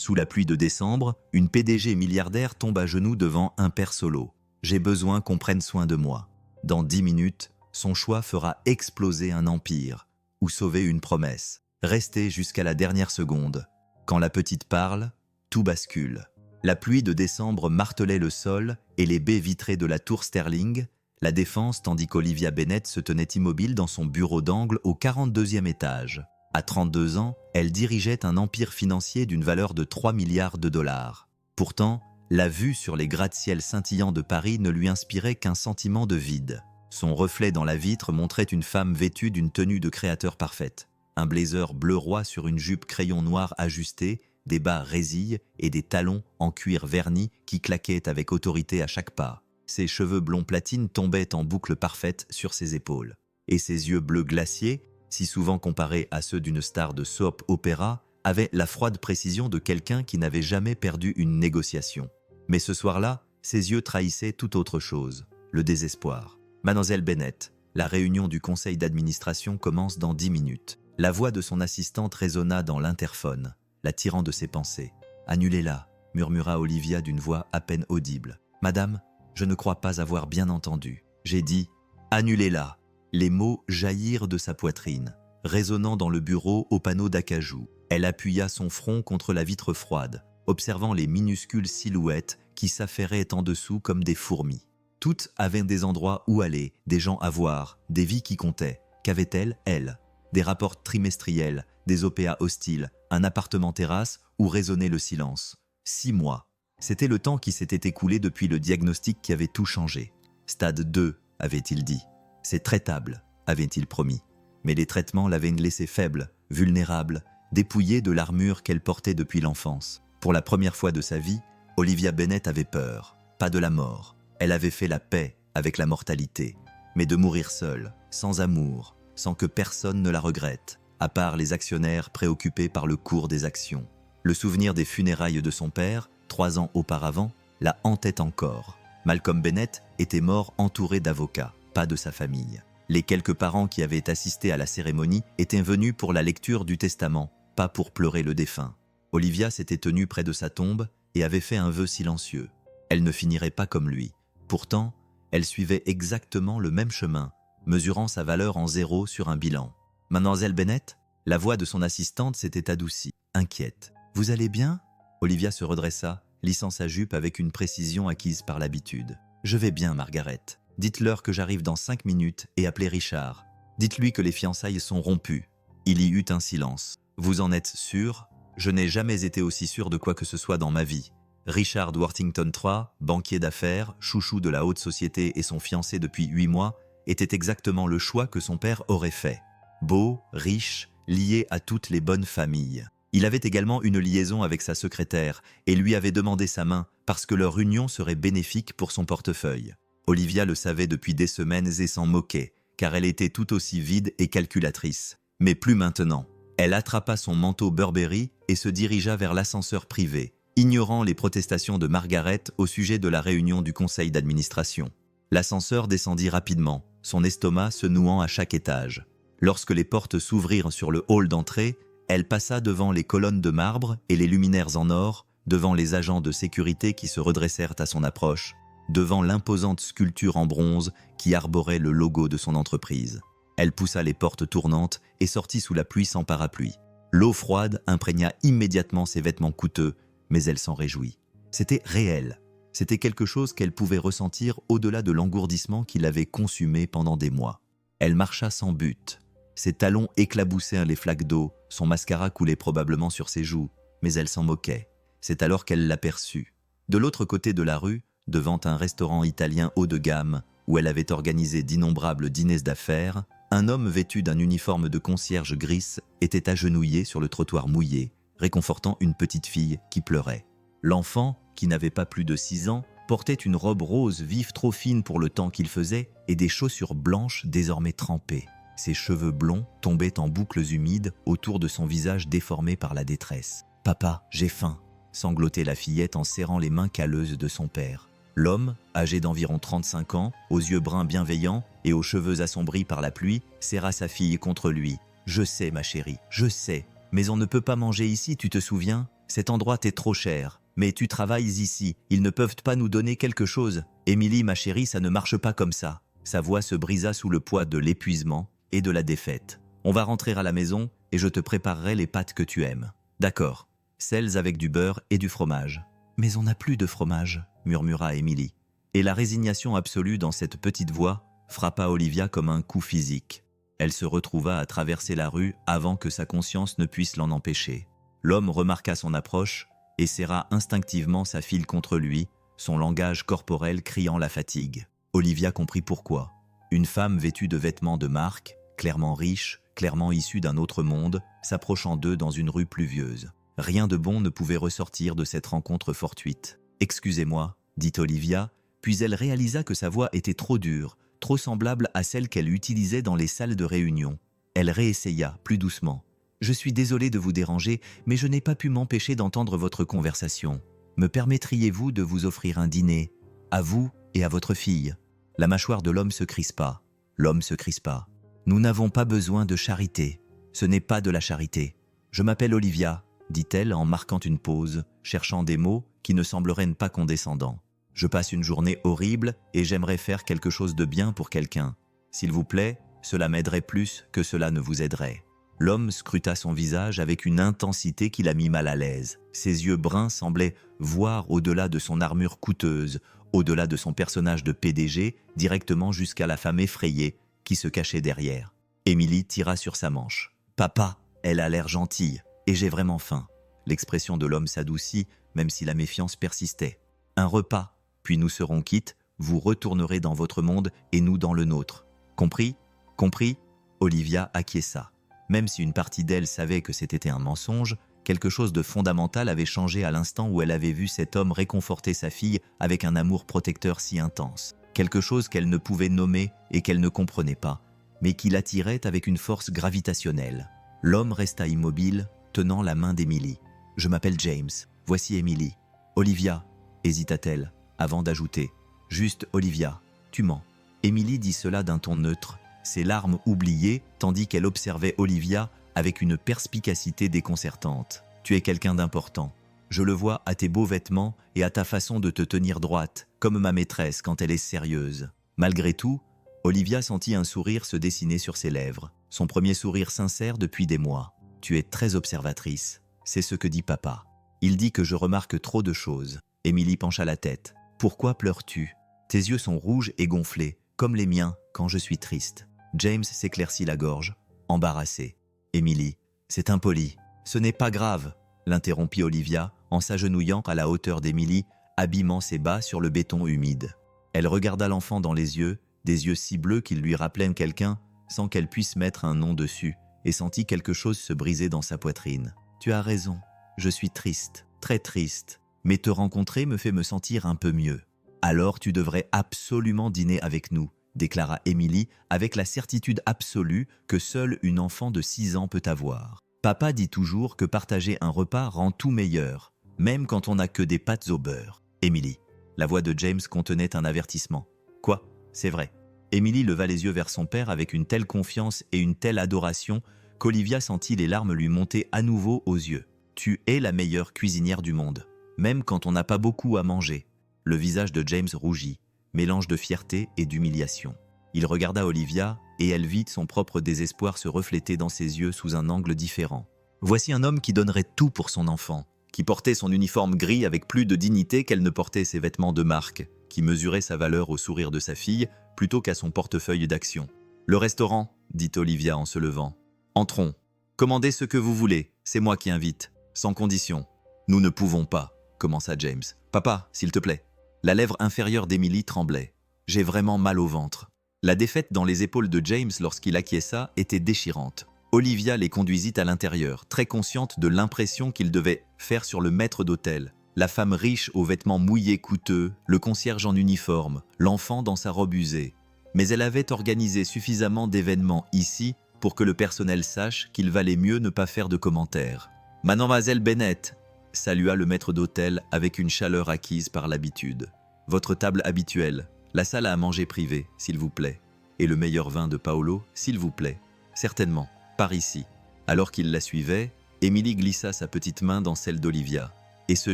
Sous la pluie de décembre, une PDG milliardaire tombe à genoux devant un père solo. « J'ai besoin qu'on prenne soin de moi. » Dans 10 minutes, son choix fera exploser un empire ou sauver une promesse. Rester jusqu'à la dernière seconde. Quand la petite parle, tout bascule. La pluie de décembre martelait le sol et les baies vitrées de la tour Sterling, la Défense, tandis qu'Olivia Bennett se tenait immobile dans son bureau d'angle au 42e étage. À 32 ans, elle dirigeait un empire financier d'une valeur de 3 milliards de dollars. Pourtant, la vue sur les gratte-ciel scintillants de Paris ne lui inspirait qu'un sentiment de vide. Son reflet dans la vitre montrait une femme vêtue d'une tenue de créateur parfaite. Un blazer bleu roi sur une jupe crayon noir ajustée, des bas résille et des talons en cuir verni qui claquaient avec autorité à chaque pas. Ses cheveux blonds platine tombaient en boucles parfaites sur ses épaules. Et ses yeux bleus glaciers, si souvent comparés à ceux d'une star de soap opéra, avaient la froide précision de quelqu'un qui n'avait jamais perdu une négociation. Mais ce soir-là, ses yeux trahissaient tout autre chose, le désespoir. « Mademoiselle Bennett, la réunion du conseil d'administration commence dans 10 minutes. » La voix de son assistante résonna dans l'interphone, la tirant de ses pensées. « Annulez-la » murmura Olivia d'une voix à peine audible. « Madame, je ne crois pas avoir bien entendu. J'ai dit « annulez-la ». Les mots jaillirent de sa poitrine, résonnant dans le bureau au panneau d'acajou. Elle appuya son front contre la vitre froide, observant les minuscules silhouettes qui s'affairaient en dessous comme des fourmis. Toutes avaient des endroits où aller, des gens à voir, des vies qui comptaient. Qu'avait-elle, elle ? Des rapports trimestriels, des OPA hostiles, un appartement-terrasse où résonnait le silence. 6 mois. C'était le temps qui s'était écoulé depuis le diagnostic qui avait tout changé. Stade 2, avait-il dit. C'est traitable, avait-il promis. Mais les traitements l'avaient laissé faible, vulnérable, dépouillée de l'armure qu'elle portait depuis l'enfance. Pour la première fois de sa vie, Olivia Bennett avait peur, pas de la mort. Elle avait fait la paix avec la mortalité, mais de mourir seule, sans amour, sans que personne ne la regrette, à part les actionnaires préoccupés par le cours des actions. Le souvenir des funérailles de son père, 3 ans auparavant, la hantait encore. Malcolm Bennett était mort entouré d'avocats, pas de sa famille. Les quelques parents qui avaient assisté à la cérémonie étaient venus pour la lecture du testament, pas pour pleurer le défunt. Olivia s'était tenue près de sa tombe et avait fait un vœu silencieux. Elle ne finirait pas comme lui. Pourtant, elle suivait exactement le même chemin, mesurant sa valeur en 0 sur un bilan. « Mademoiselle Bennett ?» La voix de son assistante s'était adoucie, inquiète. « Vous allez bien ?» Olivia se redressa, lissant sa jupe avec une précision acquise par l'habitude. « Je vais bien, Margaret. Dites-leur que j'arrive dans 5 minutes et appelez Richard. Dites-lui que les fiançailles sont rompues. » Il y eut un silence. « Vous en êtes sûr ? Je n'ai jamais été aussi sûr de quoi que ce soit dans ma vie. » Richard Worthington III, banquier d'affaires, chouchou de la haute société et son fiancé depuis 8 mois, était exactement le choix que son père aurait fait. Beau, riche, lié à toutes les bonnes familles. Il avait également une liaison avec sa secrétaire et lui avait demandé sa main parce que leur union serait bénéfique pour son portefeuille. Olivia le savait depuis des semaines et s'en moquait, car elle était tout aussi vide et calculatrice. Mais plus maintenant. Elle attrapa son manteau Burberry et se dirigea vers l'ascenseur privé, ignorant les protestations de Margaret au sujet de la réunion du conseil d'administration. L'ascenseur descendit rapidement, son estomac se nouant à chaque étage. Lorsque les portes s'ouvrirent sur le hall d'entrée, elle passa devant les colonnes de marbre et les luminaires en or, devant les agents de sécurité qui se redressèrent à son approche, devant l'imposante sculpture en bronze qui arborait le logo de son entreprise. Elle poussa les portes tournantes et sortit sous la pluie sans parapluie. L'eau froide imprégna immédiatement ses vêtements coûteux, mais elle s'en réjouit. C'était réel. C'était quelque chose qu'elle pouvait ressentir au-delà de l'engourdissement qui l'avait consumée pendant des mois. Elle marcha sans but. Ses talons éclaboussaient les flaques d'eau, son mascara coulait probablement sur ses joues, mais elle s'en moquait. C'est alors qu'elle l'aperçut. De l'autre côté de la rue, devant un restaurant italien haut de gamme, où elle avait organisé d'innombrables dîners d'affaires, un homme vêtu d'un uniforme de concierge gris était agenouillé sur le trottoir mouillé, réconfortant une petite fille qui pleurait. L'enfant, qui n'avait pas plus de 6 ans, portait une robe rose vive trop fine pour le temps qu'il faisait et des chaussures blanches désormais trempées. Ses cheveux blonds tombaient en boucles humides autour de son visage déformé par la détresse. « Papa, j'ai faim !» sanglotait la fillette en serrant les mains calleuses de son père. L'homme, âgé d'environ 35 ans, aux yeux bruns bienveillants et aux cheveux assombris par la pluie, serra sa fille contre lui. « Je sais, ma chérie, je sais. Mais on ne peut pas manger ici, tu te souviens ? Cet endroit t'est trop cher. Mais tu travailles ici, ils ne peuvent pas nous donner quelque chose. Émilie, ma chérie, ça ne marche pas comme ça. Sa voix se brisa sous le poids de l'épuisement et de la défaite. On va rentrer à la maison et je te préparerai les pâtes que tu aimes. D'accord. Celles avec du beurre et du fromage. Mais on n'a plus de fromage, murmura Émilie. Et la résignation absolue dans cette petite voix frappa Olivia comme un coup physique. Elle se retrouva à traverser la rue avant que sa conscience ne puisse l'en empêcher. L'homme remarqua son approche et serra instinctivement sa file contre lui, son langage corporel criant la fatigue. Olivia comprit pourquoi. Une femme vêtue de vêtements de marque, clairement riche, clairement issue d'un autre monde, s'approchant d'eux dans une rue pluvieuse. Rien de bon ne pouvait ressortir de cette rencontre fortuite. « Excusez-moi », dit Olivia, puis elle réalisa que sa voix était trop dure, trop semblable à celle qu'elle utilisait dans les salles de réunion. Elle réessaya, plus doucement. « Je suis désolée de vous déranger, mais je n'ai pas pu m'empêcher d'entendre votre conversation. Me permettriez-vous de vous offrir un dîner, à vous et à votre fille ?» La mâchoire de l'homme se crispa. L'homme se crispa. « Nous n'avons pas besoin de charité. Ce n'est pas de la charité. Je m'appelle Olivia, » dit-elle en marquant une pause, cherchant des mots qui ne sembleraient pas condescendants. « Je passe une journée horrible et j'aimerais faire quelque chose de bien pour quelqu'un. S'il vous plaît, cela m'aiderait plus que cela ne vous aiderait. » L'homme scruta son visage avec une intensité qui la mit mal à l'aise. Ses yeux bruns semblaient voir au-delà de son armure coûteuse, au-delà de son personnage de PDG, directement jusqu'à la femme effrayée qui se cachait derrière. Émilie tira sur sa manche. « Papa, elle a l'air gentille, et j'ai vraiment faim. » L'expression de l'homme s'adoucit, même si la méfiance persistait. « Un repas, puis nous serons quittes, vous retournerez dans votre monde et nous dans le nôtre. Compris ? Compris ?» Olivia acquiesça. Même si une partie d'elle savait que c'était un mensonge, quelque chose de fondamental avait changé à l'instant où elle avait vu cet homme réconforter sa fille avec un amour protecteur si intense. Quelque chose qu'elle ne pouvait nommer et qu'elle ne comprenait pas, mais qui l'attirait avec une force gravitationnelle. L'homme resta immobile, tenant la main d'Émilie. « Je m'appelle James, voici Émilie. »« Olivia » hésita-t-elle, avant d'ajouter. « Juste Olivia, tu mens. » Émilie dit cela d'un ton neutre, ses larmes oubliées, tandis qu'elle observait Olivia avec une perspicacité déconcertante. « Tu es quelqu'un d'important. Je le vois à tes beaux vêtements et à ta façon de te tenir droite, comme ma maîtresse quand elle est sérieuse. » Malgré tout, Olivia sentit un sourire se dessiner sur ses lèvres, son premier sourire sincère depuis des mois. « Tu es très observatrice, c'est ce que dit papa. Il dit que je remarque trop de choses. » Émilie pencha la tête. « Pourquoi pleures-tu ? Tes yeux sont rouges et gonflés, comme les miens quand je suis triste. » James s'éclaircit la gorge, embarrassé. « Émilie, c'est impoli. Ce n'est pas grave, » l'interrompit Olivia en s'agenouillant à la hauteur d'Émilie, abîmant ses bas sur le béton humide. Elle regarda l'enfant dans les yeux, des yeux si bleus qu'ils lui rappelaient quelqu'un, sans qu'elle puisse mettre un nom dessus, et sentit quelque chose se briser dans sa poitrine. « Tu as raison, je suis triste, très triste, mais te rencontrer me fait me sentir un peu mieux. Alors tu devrais absolument dîner avec nous, » déclara Émilie avec la certitude absolue que seule une enfant de 6 ans peut avoir. Papa dit toujours que partager un repas rend tout meilleur, même quand on n'a que des pâtes au beurre. Émilie. La voix de James contenait un avertissement. Quoi ? C'est vrai. Émilie leva les yeux vers son père avec une telle confiance et une telle adoration qu'Olivia sentit les larmes lui monter à nouveau aux yeux. Tu es la meilleure cuisinière du monde, même quand on n'a pas beaucoup à manger. Le visage de James rougit, mélange de fierté et d'humiliation. Il regarda Olivia et elle vit son propre désespoir se refléter dans ses yeux sous un angle différent. Voici un homme qui donnerait tout pour son enfant, qui portait son uniforme gris avec plus de dignité qu'elle ne portait ses vêtements de marque, qui mesurait sa valeur au sourire de sa fille plutôt qu'à son portefeuille d'action. « Le restaurant » dit Olivia en se levant. « Entrons. Commandez ce que vous voulez, c'est moi qui invite, sans condition. »« Nous ne pouvons pas » commença James. « Papa, s'il te plaît. » La lèvre inférieure d'Émilie tremblait. « J'ai vraiment mal au ventre. » La défaite dans les épaules de James lorsqu'il acquiesça était déchirante. Olivia les conduisit à l'intérieur, très consciente de l'impression qu'il devait faire sur le maître d'hôtel. La femme riche aux vêtements mouillés coûteux, le concierge en uniforme, l'enfant dans sa robe usée. Mais elle avait organisé suffisamment d'événements ici pour que le personnel sache qu'il valait mieux ne pas faire de commentaires. « Mademoiselle Bennett !» salua le maître d'hôtel avec une chaleur acquise par l'habitude. « Votre table habituelle, la salle à manger privée, s'il vous plaît. Et le meilleur vin de Paolo, s'il vous plaît. Certainement, par ici. » Alors qu'il la suivait, Emily glissa sa petite main dans celle d'Olivia. Et ce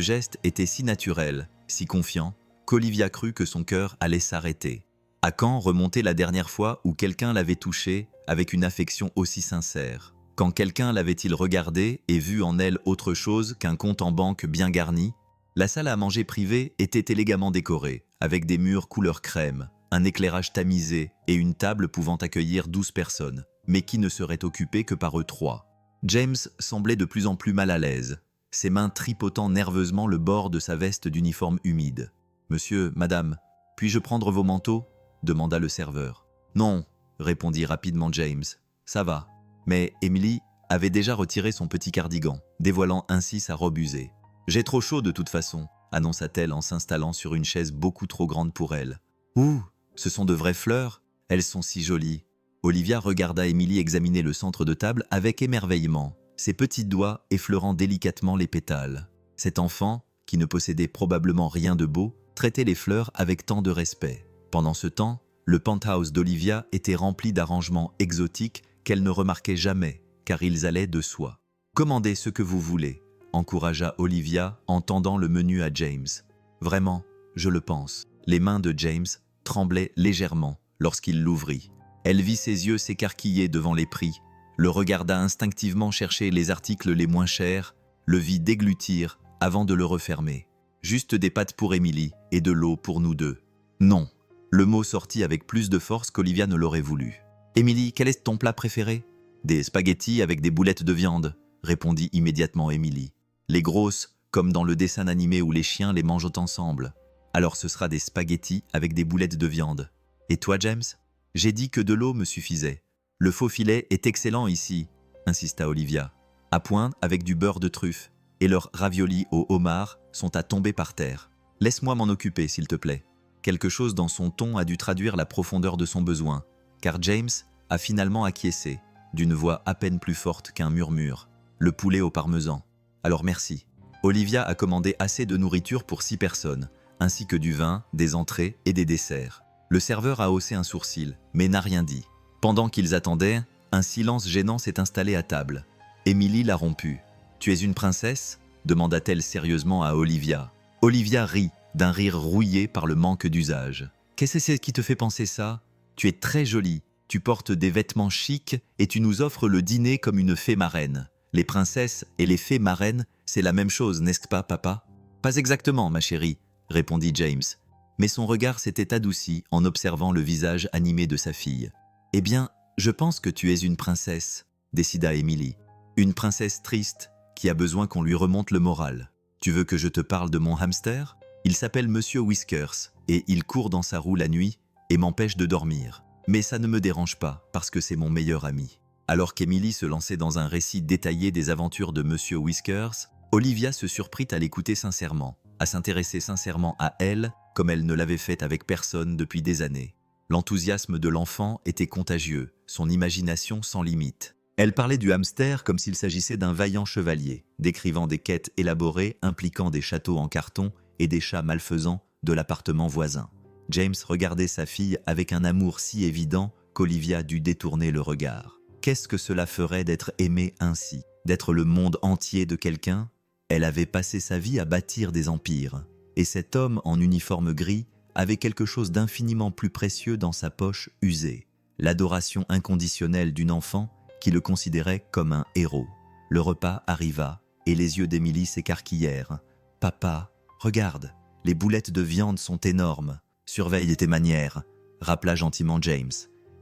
geste était si naturel, si confiant, qu'Olivia crut que son cœur allait s'arrêter. À quand remonter la dernière fois où quelqu'un l'avait touchée avec une affection aussi sincère? Quand quelqu'un l'avait-il regardée et vu en elle autre chose qu'un compte en banque bien garni? La salle à manger privée était élégamment décorée, avec des murs couleur crème, un éclairage tamisé et une table pouvant accueillir 12 personnes, mais qui ne serait occupée que par eux 3. James semblait de plus en plus mal à l'aise, ses mains tripotant nerveusement le bord de sa veste d'uniforme humide. « Monsieur, madame, puis-je prendre vos manteaux ?» demanda le serveur. « Non, » répondit rapidement James, « ça va. » Mais Emily avait déjà retiré son petit cardigan, dévoilant ainsi sa robe usée. « J'ai trop chaud de toute façon, » annonça-t-elle en s'installant sur une chaise beaucoup trop grande pour elle. « Ouh, ce sont de vraies fleurs, elles sont si jolies. » Olivia regarda Emily examiner le centre de table avec émerveillement, ses petits doigts effleurant délicatement les pétales. Cet enfant, qui ne possédait probablement rien de beau, traitait les fleurs avec tant de respect. Pendant ce temps, le penthouse d'Olivia était rempli d'arrangements exotiques qu'elle ne remarquait jamais, car ils allaient de soi. « Commandez ce que vous voulez », encouragea Olivia en tendant le menu à James. « Vraiment, je le pense. » Les mains de James tremblaient légèrement lorsqu'il l'ouvrit. Elle vit ses yeux s'écarquiller devant les prix, le regarda instinctivement chercher les articles les moins chers, le vit déglutir avant de le refermer. Juste des pâtes pour Emily et de l'eau pour nous deux. Non, le mot sortit avec plus de force qu'Olivia ne l'aurait voulu. « Emily, quel est ton plat préféré ?»« Des spaghettis avec des boulettes de viande, » répondit immédiatement Emily. « Les grosses, comme dans le dessin animé où les chiens les mangent ensemble. Alors ce sera des spaghettis avec des boulettes de viande. Et toi, James ? » « J'ai dit que de l'eau me suffisait. Le faux filet est excellent ici, » insista Olivia. « À point avec du beurre de truffe, et leurs raviolis au homard sont à tomber par terre. Laisse-moi m'en occuper, s'il te plaît. » Quelque chose dans son ton a dû traduire la profondeur de son besoin, car James a finalement acquiescé, d'une voix à peine plus forte qu'un murmure. « Le poulet au parmesan. Alors merci. » Olivia a commandé assez de nourriture pour 6 personnes, ainsi que du vin, des entrées et des desserts. Le serveur a haussé un sourcil, mais n'a rien dit. Pendant qu'ils attendaient, un silence gênant s'est installé à table. Emily l'a rompu. « Tu es une princesse ?» demanda-t-elle sérieusement à Olivia. Olivia rit, d'un rire rouillé par le manque d'usage. « Qu'est-ce que c'est qui te fait penser ça ? Tu es très jolie, tu portes des vêtements chics et tu nous offres le dîner comme une fée marraine. Les princesses et les fées marraines, c'est la même chose, n'est-ce pas, papa ?»« Pas exactement, ma chérie, » répondit James. Mais son regard s'était adouci en observant le visage animé de sa fille. « Eh bien, je pense que tu es une princesse, » décida Emily. « Une princesse triste, qui a besoin qu'on lui remonte le moral. Tu veux que je te parle de mon hamster ? Il s'appelle Monsieur Whiskers, et il court dans sa roue la nuit et m'empêche de dormir. Mais ça ne me dérange pas, parce que c'est mon meilleur ami. » Alors qu'Emily se lançait dans un récit détaillé des aventures de Monsieur Whiskers, Olivia se surprit à l'écouter sincèrement, à s'intéresser sincèrement à elle, comme elle ne l'avait fait avec personne depuis des années. L'enthousiasme de l'enfant était contagieux, son imagination sans limite. Elle parlait du hamster comme s'il s'agissait d'un vaillant chevalier, décrivant des quêtes élaborées impliquant des châteaux en carton et des chats malfaisants de l'appartement voisin. James regardait sa fille avec un amour si évident qu'Olivia dut détourner le regard. Qu'est-ce que cela ferait d'être aimée ainsi, d'être le monde entier de quelqu'un ? Elle avait passé sa vie à bâtir des empires. Et cet homme en uniforme gris avait quelque chose d'infiniment plus précieux dans sa poche usée, l'adoration inconditionnelle d'une enfant qui le considérait comme un héros. Le repas arriva et les yeux d'Emily s'écarquillèrent. « Papa, regarde, les boulettes de viande sont énormes. Surveille tes manières, » rappela gentiment James.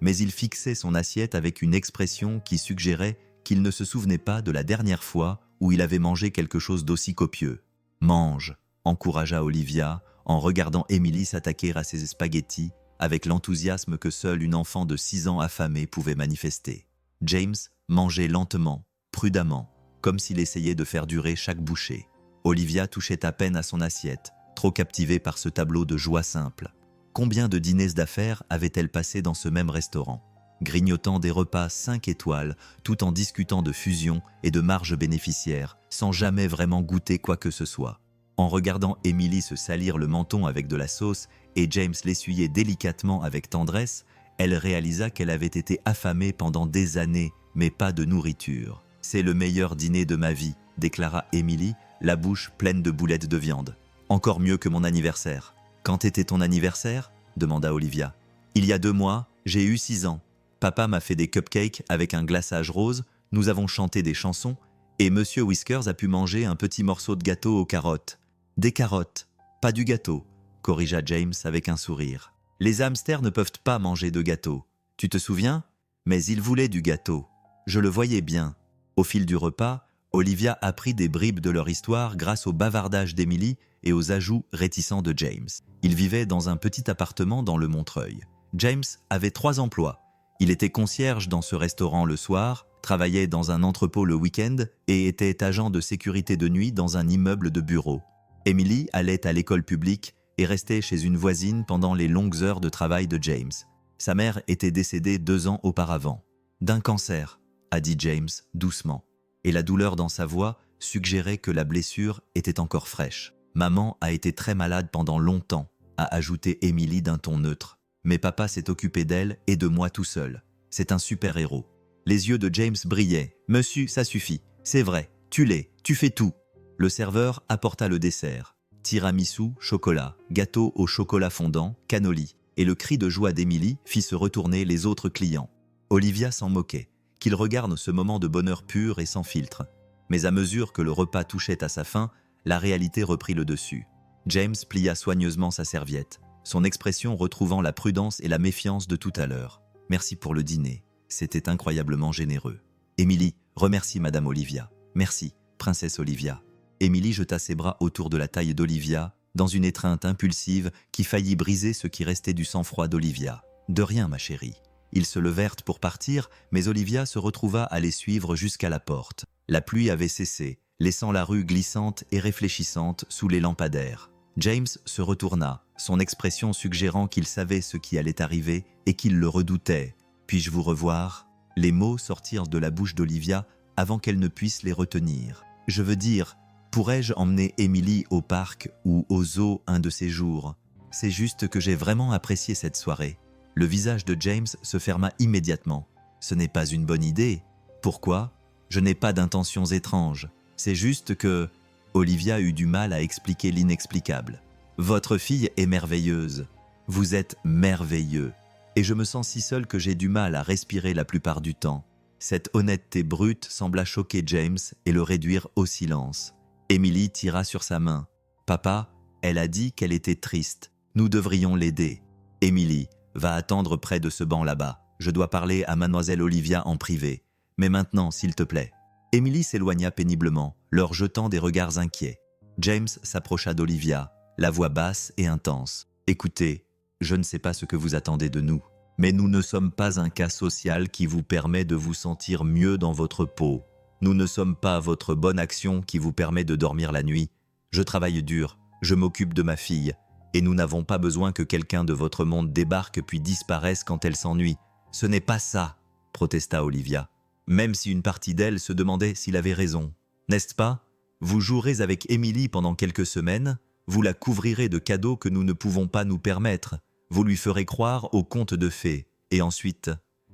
Mais il fixait son assiette avec une expression qui suggérait qu'il ne se souvenait pas de la dernière fois où il avait mangé quelque chose d'aussi copieux. « Mange !» encouragea Olivia en regardant Emily s'attaquer à ses spaghettis avec l'enthousiasme que seule une enfant de 6 ans affamée pouvait manifester. James mangeait lentement, prudemment, comme s'il essayait de faire durer chaque bouchée. Olivia touchait à peine à son assiette, trop captivée par ce tableau de joie simple. Combien de dîners d'affaires avait-elle passé dans ce même restaurant, grignotant des repas 5 étoiles, tout en discutant de fusion et de marge bénéficiaire, sans jamais vraiment goûter quoi que ce soit. En regardant Emily se salir le menton avec de la sauce et James l'essuyer délicatement avec tendresse, elle réalisa qu'elle avait été affamée pendant des années, mais pas de nourriture. C'est le meilleur dîner de ma vie, déclara Emily, la bouche pleine de boulettes de viande. Encore mieux que mon anniversaire. Quand était ton anniversaire ? Demanda Olivia. Il y a 2 mois, j'ai eu 6 ans. Papa m'a fait des cupcakes avec un glaçage rose, nous avons chanté des chansons, et Monsieur Whiskers a pu manger un petit morceau de gâteau aux carottes. Des carottes, pas du gâteau, corrigea James avec un sourire. Les hamsters ne peuvent pas manger de gâteau. Tu te souviens ? Mais ils voulaient du gâteau. Je le voyais bien. Au fil du repas, Olivia apprit des bribes de leur histoire grâce au bavardage d'Emily et aux ajouts réticents de James. Ils vivaient dans un petit appartement dans le Montreuil. James avait 3 emplois. Il était concierge dans ce restaurant le soir, travaillait dans un entrepôt le week-end et était agent de sécurité de nuit dans un immeuble de bureaux. Emily allait à l'école publique et restait chez une voisine pendant les longues heures de travail de James. Sa mère était décédée 2 ans auparavant. D'un cancer, a dit James doucement, et la douleur dans sa voix suggérait que la blessure était encore fraîche. Maman a été très malade pendant longtemps, a ajouté Emily d'un ton neutre. Mais papa s'est occupé d'elle et de moi tout seul. C'est un super-héros. Les yeux de James brillaient. « Monsieur, ça suffit. C'est vrai. Tu l'es. Tu fais tout. » Le serveur apporta le dessert. Tiramisu, chocolat, gâteau au chocolat fondant, cannoli. Et le cri de joie d'Emily fit se retourner les autres clients. Olivia s'en moquait. Qu'il regarde ce moment de bonheur pur et sans filtre. Mais à mesure que le repas touchait à sa fin, la réalité reprit le dessus. James plia soigneusement sa serviette, son expression retrouvant la prudence et la méfiance de tout à l'heure. « Merci pour le dîner. C'était incroyablement généreux. » « Emily, remercie Madame Olivia. »« Merci, Princesse Olivia. » Emily jeta ses bras autour de la taille d'Olivia, dans une étreinte impulsive qui faillit briser ce qui restait du sang-froid d'Olivia. « De rien, ma chérie. » Ils se levèrent pour partir, mais Olivia se retrouva à les suivre jusqu'à la porte. La pluie avait cessé, laissant la rue glissante et réfléchissante sous les lampadaires. James se retourna, son expression suggérant qu'il savait ce qui allait arriver et qu'il le redoutait. « Puis-je vous revoir ?» Les mots sortirent de la bouche d'Olivia avant qu'elle ne puisse les retenir. « Je veux dire, pourrais-je emmener Emily au parc ou au zoo un de ces jours ? C'est juste que j'ai vraiment apprécié cette soirée. » Le visage de James se ferma immédiatement. « Ce n'est pas une bonne idée. Pourquoi ? Je n'ai pas d'intentions étranges. C'est juste que... » Olivia eut du mal à expliquer l'inexplicable. « Votre fille est merveilleuse. Vous êtes merveilleux. Et je me sens si seul que j'ai du mal à respirer la plupart du temps. » Cette honnêteté brute sembla choquer James et le réduire au silence. Emily tira sur sa main. « Papa, elle a dit qu'elle était triste. Nous devrions l'aider. Emily, va attendre près de ce banc là-bas. Je dois parler à mademoiselle Olivia en privé. Mais maintenant, s'il te plaît. » Emily s'éloigna péniblement, leur jetant des regards inquiets. James s'approcha d'Olivia, la voix basse et intense. « Écoutez, je ne sais pas ce que vous attendez de nous, mais nous ne sommes pas un cas social qui vous permet de vous sentir mieux dans votre peau. Nous ne sommes pas votre bonne action qui vous permet de dormir la nuit. Je travaille dur, je m'occupe de ma fille, et nous n'avons pas besoin que quelqu'un de votre monde débarque puis disparaisse quand elle s'ennuie. Ce n'est pas ça, protesta Olivia, même si une partie d'elle se demandait s'il avait raison. N'est-ce pas ? Vous jouerez avec Emily pendant quelques semaines, vous la couvrirez de cadeaux que nous ne pouvons pas nous permettre, vous lui ferez croire aux contes de fées, et ensuite,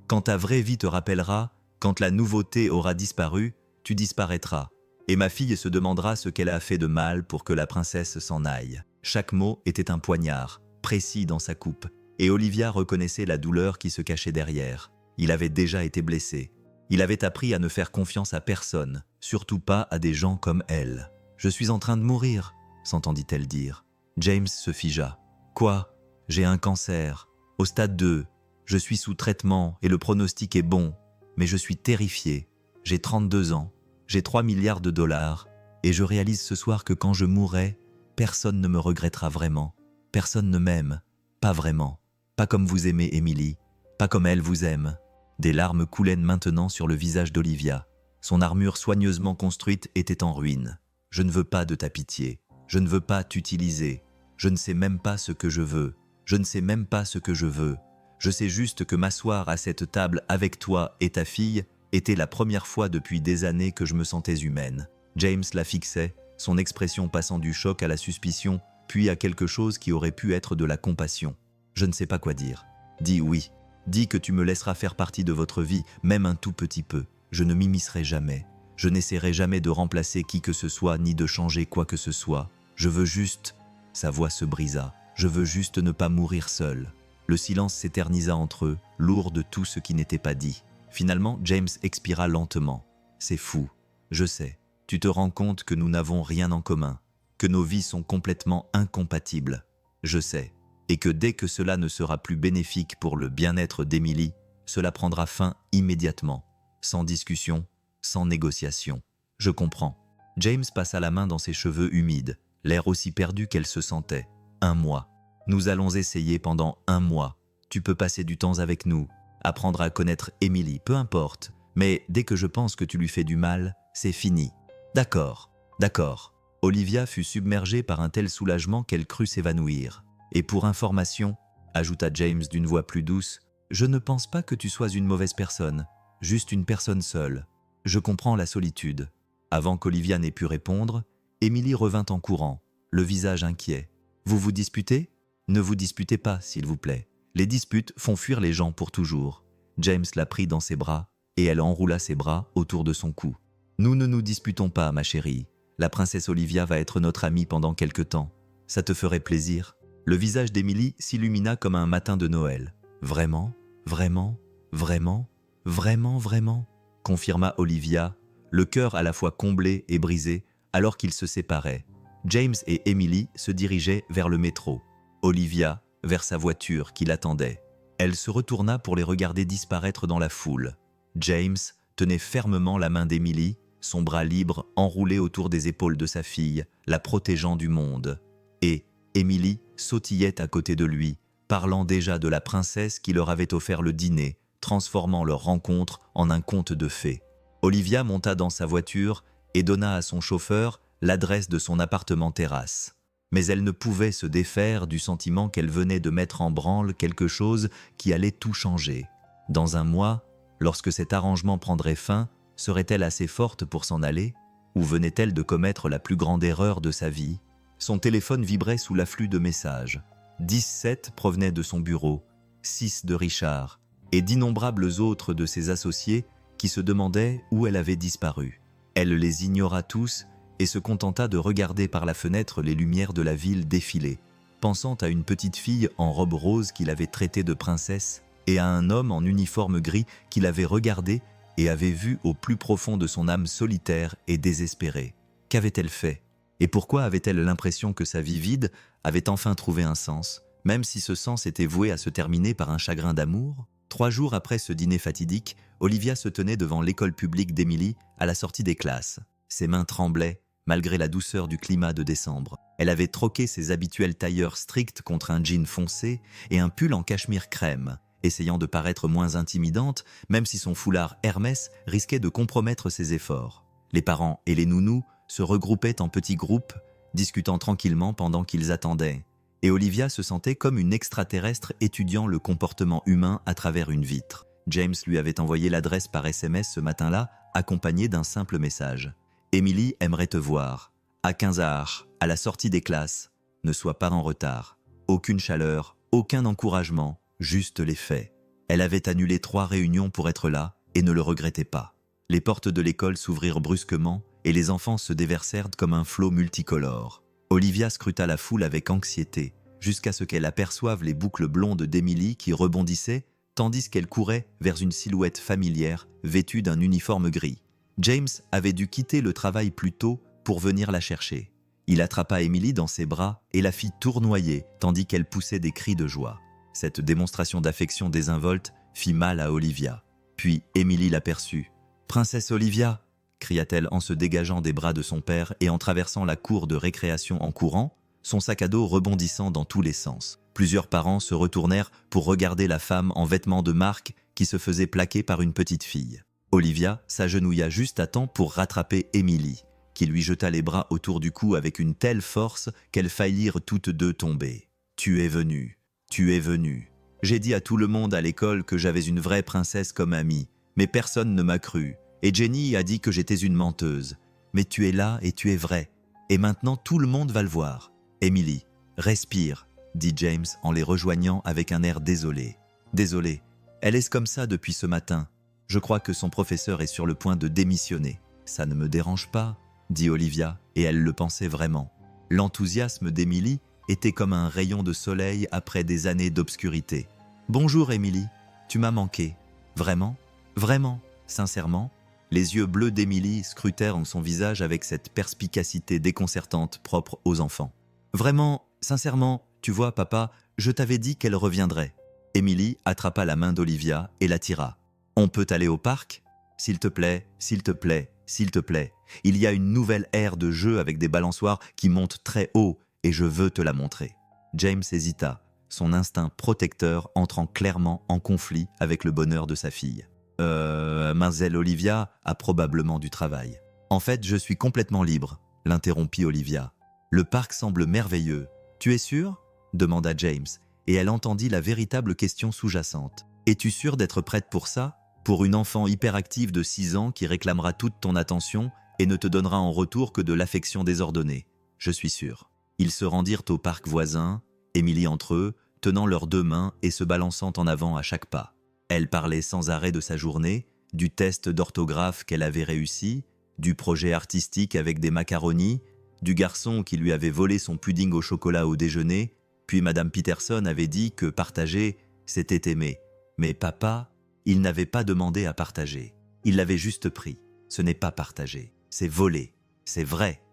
quand ta vraie vie te rappellera, quand la nouveauté aura disparu, tu disparaîtras, et ma fille se demandera ce qu'elle a fait de mal pour que la princesse s'en aille. Chaque mot était un poignard, précis dans sa coupe, et Olivia reconnaissait la douleur qui se cachait derrière. Il avait déjà été blessé. Il avait appris à ne faire confiance à personne, surtout pas à des gens comme elle. « Je suis en train de mourir », s'entendit-elle dire. James se figea. « Quoi ? J'ai un cancer. Au stade 2. Je suis sous traitement et le pronostic est bon. Mais je suis terrifié. J'ai 32 ans. J'ai 3 milliards de dollars. Et je réalise ce soir que quand je mourrai, personne ne me regrettera vraiment. Personne ne m'aime. Pas vraiment. Pas comme vous aimez Emily. Pas comme elle vous aime. » Des larmes coulaient maintenant sur le visage d'Olivia. Son armure soigneusement construite était en ruine. « Je ne veux pas de ta pitié. Je ne veux pas t'utiliser. Je ne sais même pas ce que je veux. Je ne sais même pas ce que je veux. Je sais juste que m'asseoir à cette table avec toi et ta fille était la première fois depuis des années que je me sentais humaine. » James la fixait, son expression passant du choc à la suspicion, puis à quelque chose qui aurait pu être de la compassion. « Je ne sais pas quoi dire. Dis oui. Dis que tu me laisseras faire partie de votre vie, même un tout petit peu. Je ne m'immiscerai jamais. Je n'essaierai jamais de remplacer qui que ce soit ni de changer quoi que ce soit. Je veux juste… » Sa voix se brisa. « Je veux juste ne pas mourir seul. » Le silence s'éternisa entre eux, lourd de tout ce qui n'était pas dit. Finalement, James expira lentement. « C'est fou. Je sais. Tu te rends compte que nous n'avons rien en commun, que nos vies sont complètement incompatibles. Je sais. Et que dès que cela ne sera plus bénéfique pour le bien-être d'Emily, cela prendra fin immédiatement, sans discussion, sans négociation. Je comprends. » James passa la main dans ses cheveux humides, l'air aussi perdu qu'elle se sentait. « 1 mois. Nous allons essayer pendant 1 mois. Tu peux passer du temps avec nous, apprendre à connaître Emily, peu importe. Mais dès que je pense que tu lui fais du mal, c'est fini. » « D'accord, d'accord. » Olivia fut submergée par un tel soulagement qu'elle crut s'évanouir. « Et pour information, » ajouta James d'une voix plus douce, « je ne pense pas que tu sois une mauvaise personne, juste une personne seule. Je comprends la solitude. » Avant qu'Olivia n'ait pu répondre, Emily revint en courant, le visage inquiet. « Vous vous disputez ? Ne vous disputez pas, s'il vous plaît. Les disputes font fuir les gens pour toujours. » James la prit dans ses bras et elle enroula ses bras autour de son cou. « Nous ne nous disputons pas, ma chérie. La princesse Olivia va être notre amie pendant quelque temps. Ça te ferait plaisir ?» Le visage d'Emily s'illumina comme un matin de Noël. « Vraiment ? Vraiment ? Vraiment ? Vraiment, vraiment ?» confirma Olivia, le cœur à la fois comblé et brisé alors qu'ils se séparaient. James et Emily se dirigeaient vers le métro. Olivia vers sa voiture qui l'attendait. Elle se retourna pour les regarder disparaître dans la foule. James tenait fermement la main d'Emily, son bras libre enroulé autour des épaules de sa fille, la protégeant du monde. Et Emily sautillait à côté de lui, parlant déjà de la princesse qui leur avait offert le dîner, transformant leur rencontre en un conte de fées. Olivia monta dans sa voiture et donna à son chauffeur l'adresse de son appartement-terrasse. Mais elle ne pouvait se défaire du sentiment qu'elle venait de mettre en branle quelque chose qui allait tout changer. Dans 1 mois, lorsque cet arrangement prendrait fin, serait-elle assez forte pour s'en aller? Ou venait-elle de commettre la plus grande erreur de sa vie? Son téléphone vibrait sous l'afflux de messages. 17 provenaient de son bureau, 6 de Richard, et d'innombrables autres de ses associés qui se demandaient où elle avait disparu. Elle les ignora tous et se contenta de regarder par la fenêtre les lumières de la ville défiler, pensant à une petite fille en robe rose qu'il avait traitée de princesse et à un homme en uniforme gris qu'il avait regardé et avait vu au plus profond de son âme solitaire et désespérée. Qu'avait-elle fait? Et pourquoi avait-elle l'impression que sa vie vide avait enfin trouvé un sens, même si ce sens était voué à se terminer par un chagrin d'amour? 3 jours après ce dîner fatidique, Olivia se tenait devant l'école publique d'Emily à la sortie des classes. Ses mains tremblaient, malgré la douceur du climat de décembre. Elle avait troqué ses habituels tailleurs stricts contre un jean foncé et un pull en cachemire crème, essayant de paraître moins intimidante, même si son foulard Hermès risquait de compromettre ses efforts. Les parents et les nounous se regroupaient en petits groupes, discutant tranquillement pendant qu'ils attendaient, et Olivia se sentait comme une extraterrestre étudiant le comportement humain à travers une vitre. James lui avait envoyé l'adresse par SMS ce matin-là, accompagné d'un simple message. « Emily aimerait te voir. À 15h, à la sortie des classes. Ne sois pas en retard. Aucune chaleur, aucun encouragement, juste les faits. » Elle avait annulé 3 réunions pour être là et ne le regrettait pas. Les portes de l'école s'ouvrirent brusquement et les enfants se déversèrent comme un flot multicolore. Olivia scruta la foule avec anxiété, jusqu'à ce qu'elle aperçoive les boucles blondes d'Emily qui rebondissaient, tandis qu'elle courait vers une silhouette familière vêtue d'un uniforme gris. James avait dû quitter le travail plus tôt pour venir la chercher. Il attrapa Emily dans ses bras et la fit tournoyer, tandis qu'elle poussait des cris de joie. Cette démonstration d'affection désinvolte fit mal à Olivia. Puis Emily l'aperçut. « Princesse Olivia !» cria-t-elle en se dégageant des bras de son père et en traversant la cour de récréation en courant, son sac à dos rebondissant dans tous les sens. Plusieurs parents se retournèrent pour regarder la femme en vêtements de marque qui se faisait plaquer par une petite fille. Olivia s'agenouilla juste à temps pour rattraper Emily, qui lui jeta les bras autour du cou avec une telle force qu'elles faillirent toutes deux tomber. « Tu es venue, tu es venue. J'ai dit à tout le monde à l'école que j'avais une vraie princesse comme amie, mais personne ne m'a cru. Et Jenny a dit que j'étais une menteuse. Mais tu es là et tu es vraie. Et maintenant tout le monde va le voir. Emily, respire, dit James en les rejoignant avec un air désolé. Désolé, elle est comme ça depuis ce matin. Je crois que son professeur est sur le point de démissionner. Ça ne me dérange pas, dit Olivia, et elle le pensait vraiment. L'enthousiasme d'Émilie était comme un rayon de soleil après des années d'obscurité. « Bonjour Émilie, tu m'as manqué. Vraiment? Vraiment? Sincèrement ?» Les yeux bleus d'Émilie scrutèrent son visage avec cette perspicacité déconcertante propre aux enfants. « Vraiment, sincèrement, tu vois, papa, je t'avais dit qu'elle reviendrait. » Émilie attrapa la main d'Olivia et la tira. « On peut aller au parc ? S'il te plaît, s'il te plaît, s'il te plaît. Il y a une nouvelle aire de jeu avec des balançoires qui montent très haut et je veux te la montrer. » James hésita, son instinct protecteur entrant clairement en conflit avec le bonheur de sa fille. Mademoiselle Olivia a probablement du travail. »« En fait, je suis complètement libre, » l'interrompit Olivia. « Le parc semble merveilleux. Tu es sûr ?» demanda James, et elle entendit la véritable question sous-jacente. « Es-tu sûre d'être prête pour ça ? Pour une enfant hyperactive de 6 ans qui réclamera toute ton attention et ne te donnera en retour que de l'affection désordonnée. Je suis sûr. » Ils se rendirent au parc voisin, Émilie entre eux, tenant leurs 2 mains et se balançant en avant à chaque pas. Elle parlait sans arrêt de sa journée, du test d'orthographe qu'elle avait réussi, du projet artistique avec des macaronis, du garçon qui lui avait volé son pudding au chocolat au déjeuner, puis Madame Peterson avait dit que partager, c'était aimer. Mais papa, il n'avait pas demandé à partager. Il l'avait juste pris. Ce n'est pas partager, c'est voler. C'est vrai,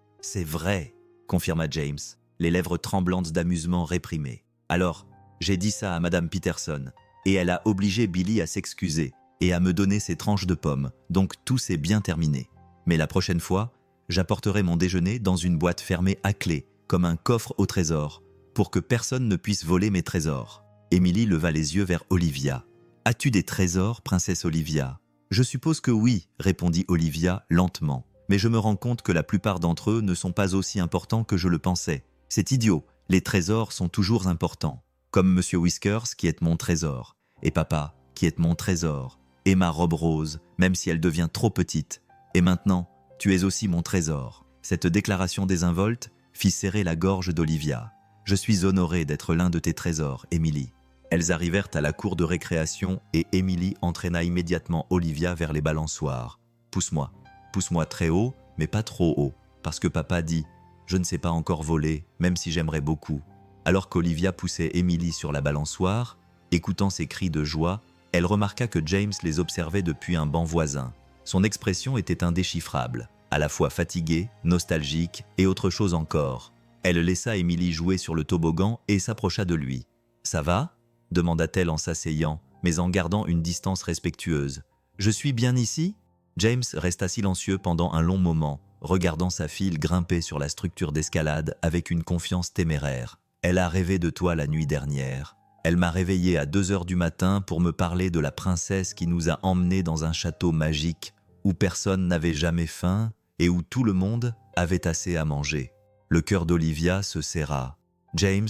confirma James, les lèvres tremblantes d'amusement réprimées. Alors, j'ai dit ça à Madame Peterson, et elle a obligé Billy à s'excuser et à me donner ses tranches de pommes, donc tout s'est bien terminé. Mais la prochaine fois, j'apporterai mon déjeuner dans une boîte fermée à clé, comme un coffre au trésor, pour que personne ne puisse voler mes trésors. Émilie leva les yeux vers Olivia. « As-tu des trésors, princesse Olivia ?»« Je suppose que oui, » répondit Olivia lentement. « Mais je me rends compte que la plupart d'entre eux ne sont pas aussi importants que je le pensais. C'est idiot, les trésors sont toujours importants. Comme Monsieur Whiskers qui est mon trésor, et papa qui est mon trésor, et ma robe rose, même si elle devient trop petite. Et maintenant, tu es aussi mon trésor. » Cette déclaration désinvolte fit serrer la gorge d'Olivia. « Je suis honorée d'être l'un de tes trésors, Émilie. » Elles arrivèrent à la cour de récréation et Émilie entraîna immédiatement Olivia vers les balançoires. « Pousse-moi très haut, mais pas trop haut, parce que papa dit « Je ne sais pas encore voler, même si j'aimerais beaucoup. » Alors qu'Olivia poussait Émilie sur la balançoire, écoutant ses cris de joie, elle remarqua que James les observait depuis un banc voisin. Son expression était indéchiffrable, à la fois fatiguée, nostalgique et autre chose encore. Elle laissa Émilie jouer sur le toboggan et s'approcha de lui. « Ça va ?» demanda-t-elle en s'asseyant, mais en gardant une distance respectueuse. « Je suis bien ici ?» James resta silencieux pendant un long moment, regardant sa fille grimper sur la structure d'escalade avec une confiance téméraire. « Elle a rêvé de toi la nuit dernière. Elle m'a réveillé à 2 heures du matin pour me parler de la princesse qui nous a emmenés dans un château magique où personne n'avait jamais faim et où tout le monde avait assez à manger. » Le cœur d'Olivia se serra. « James,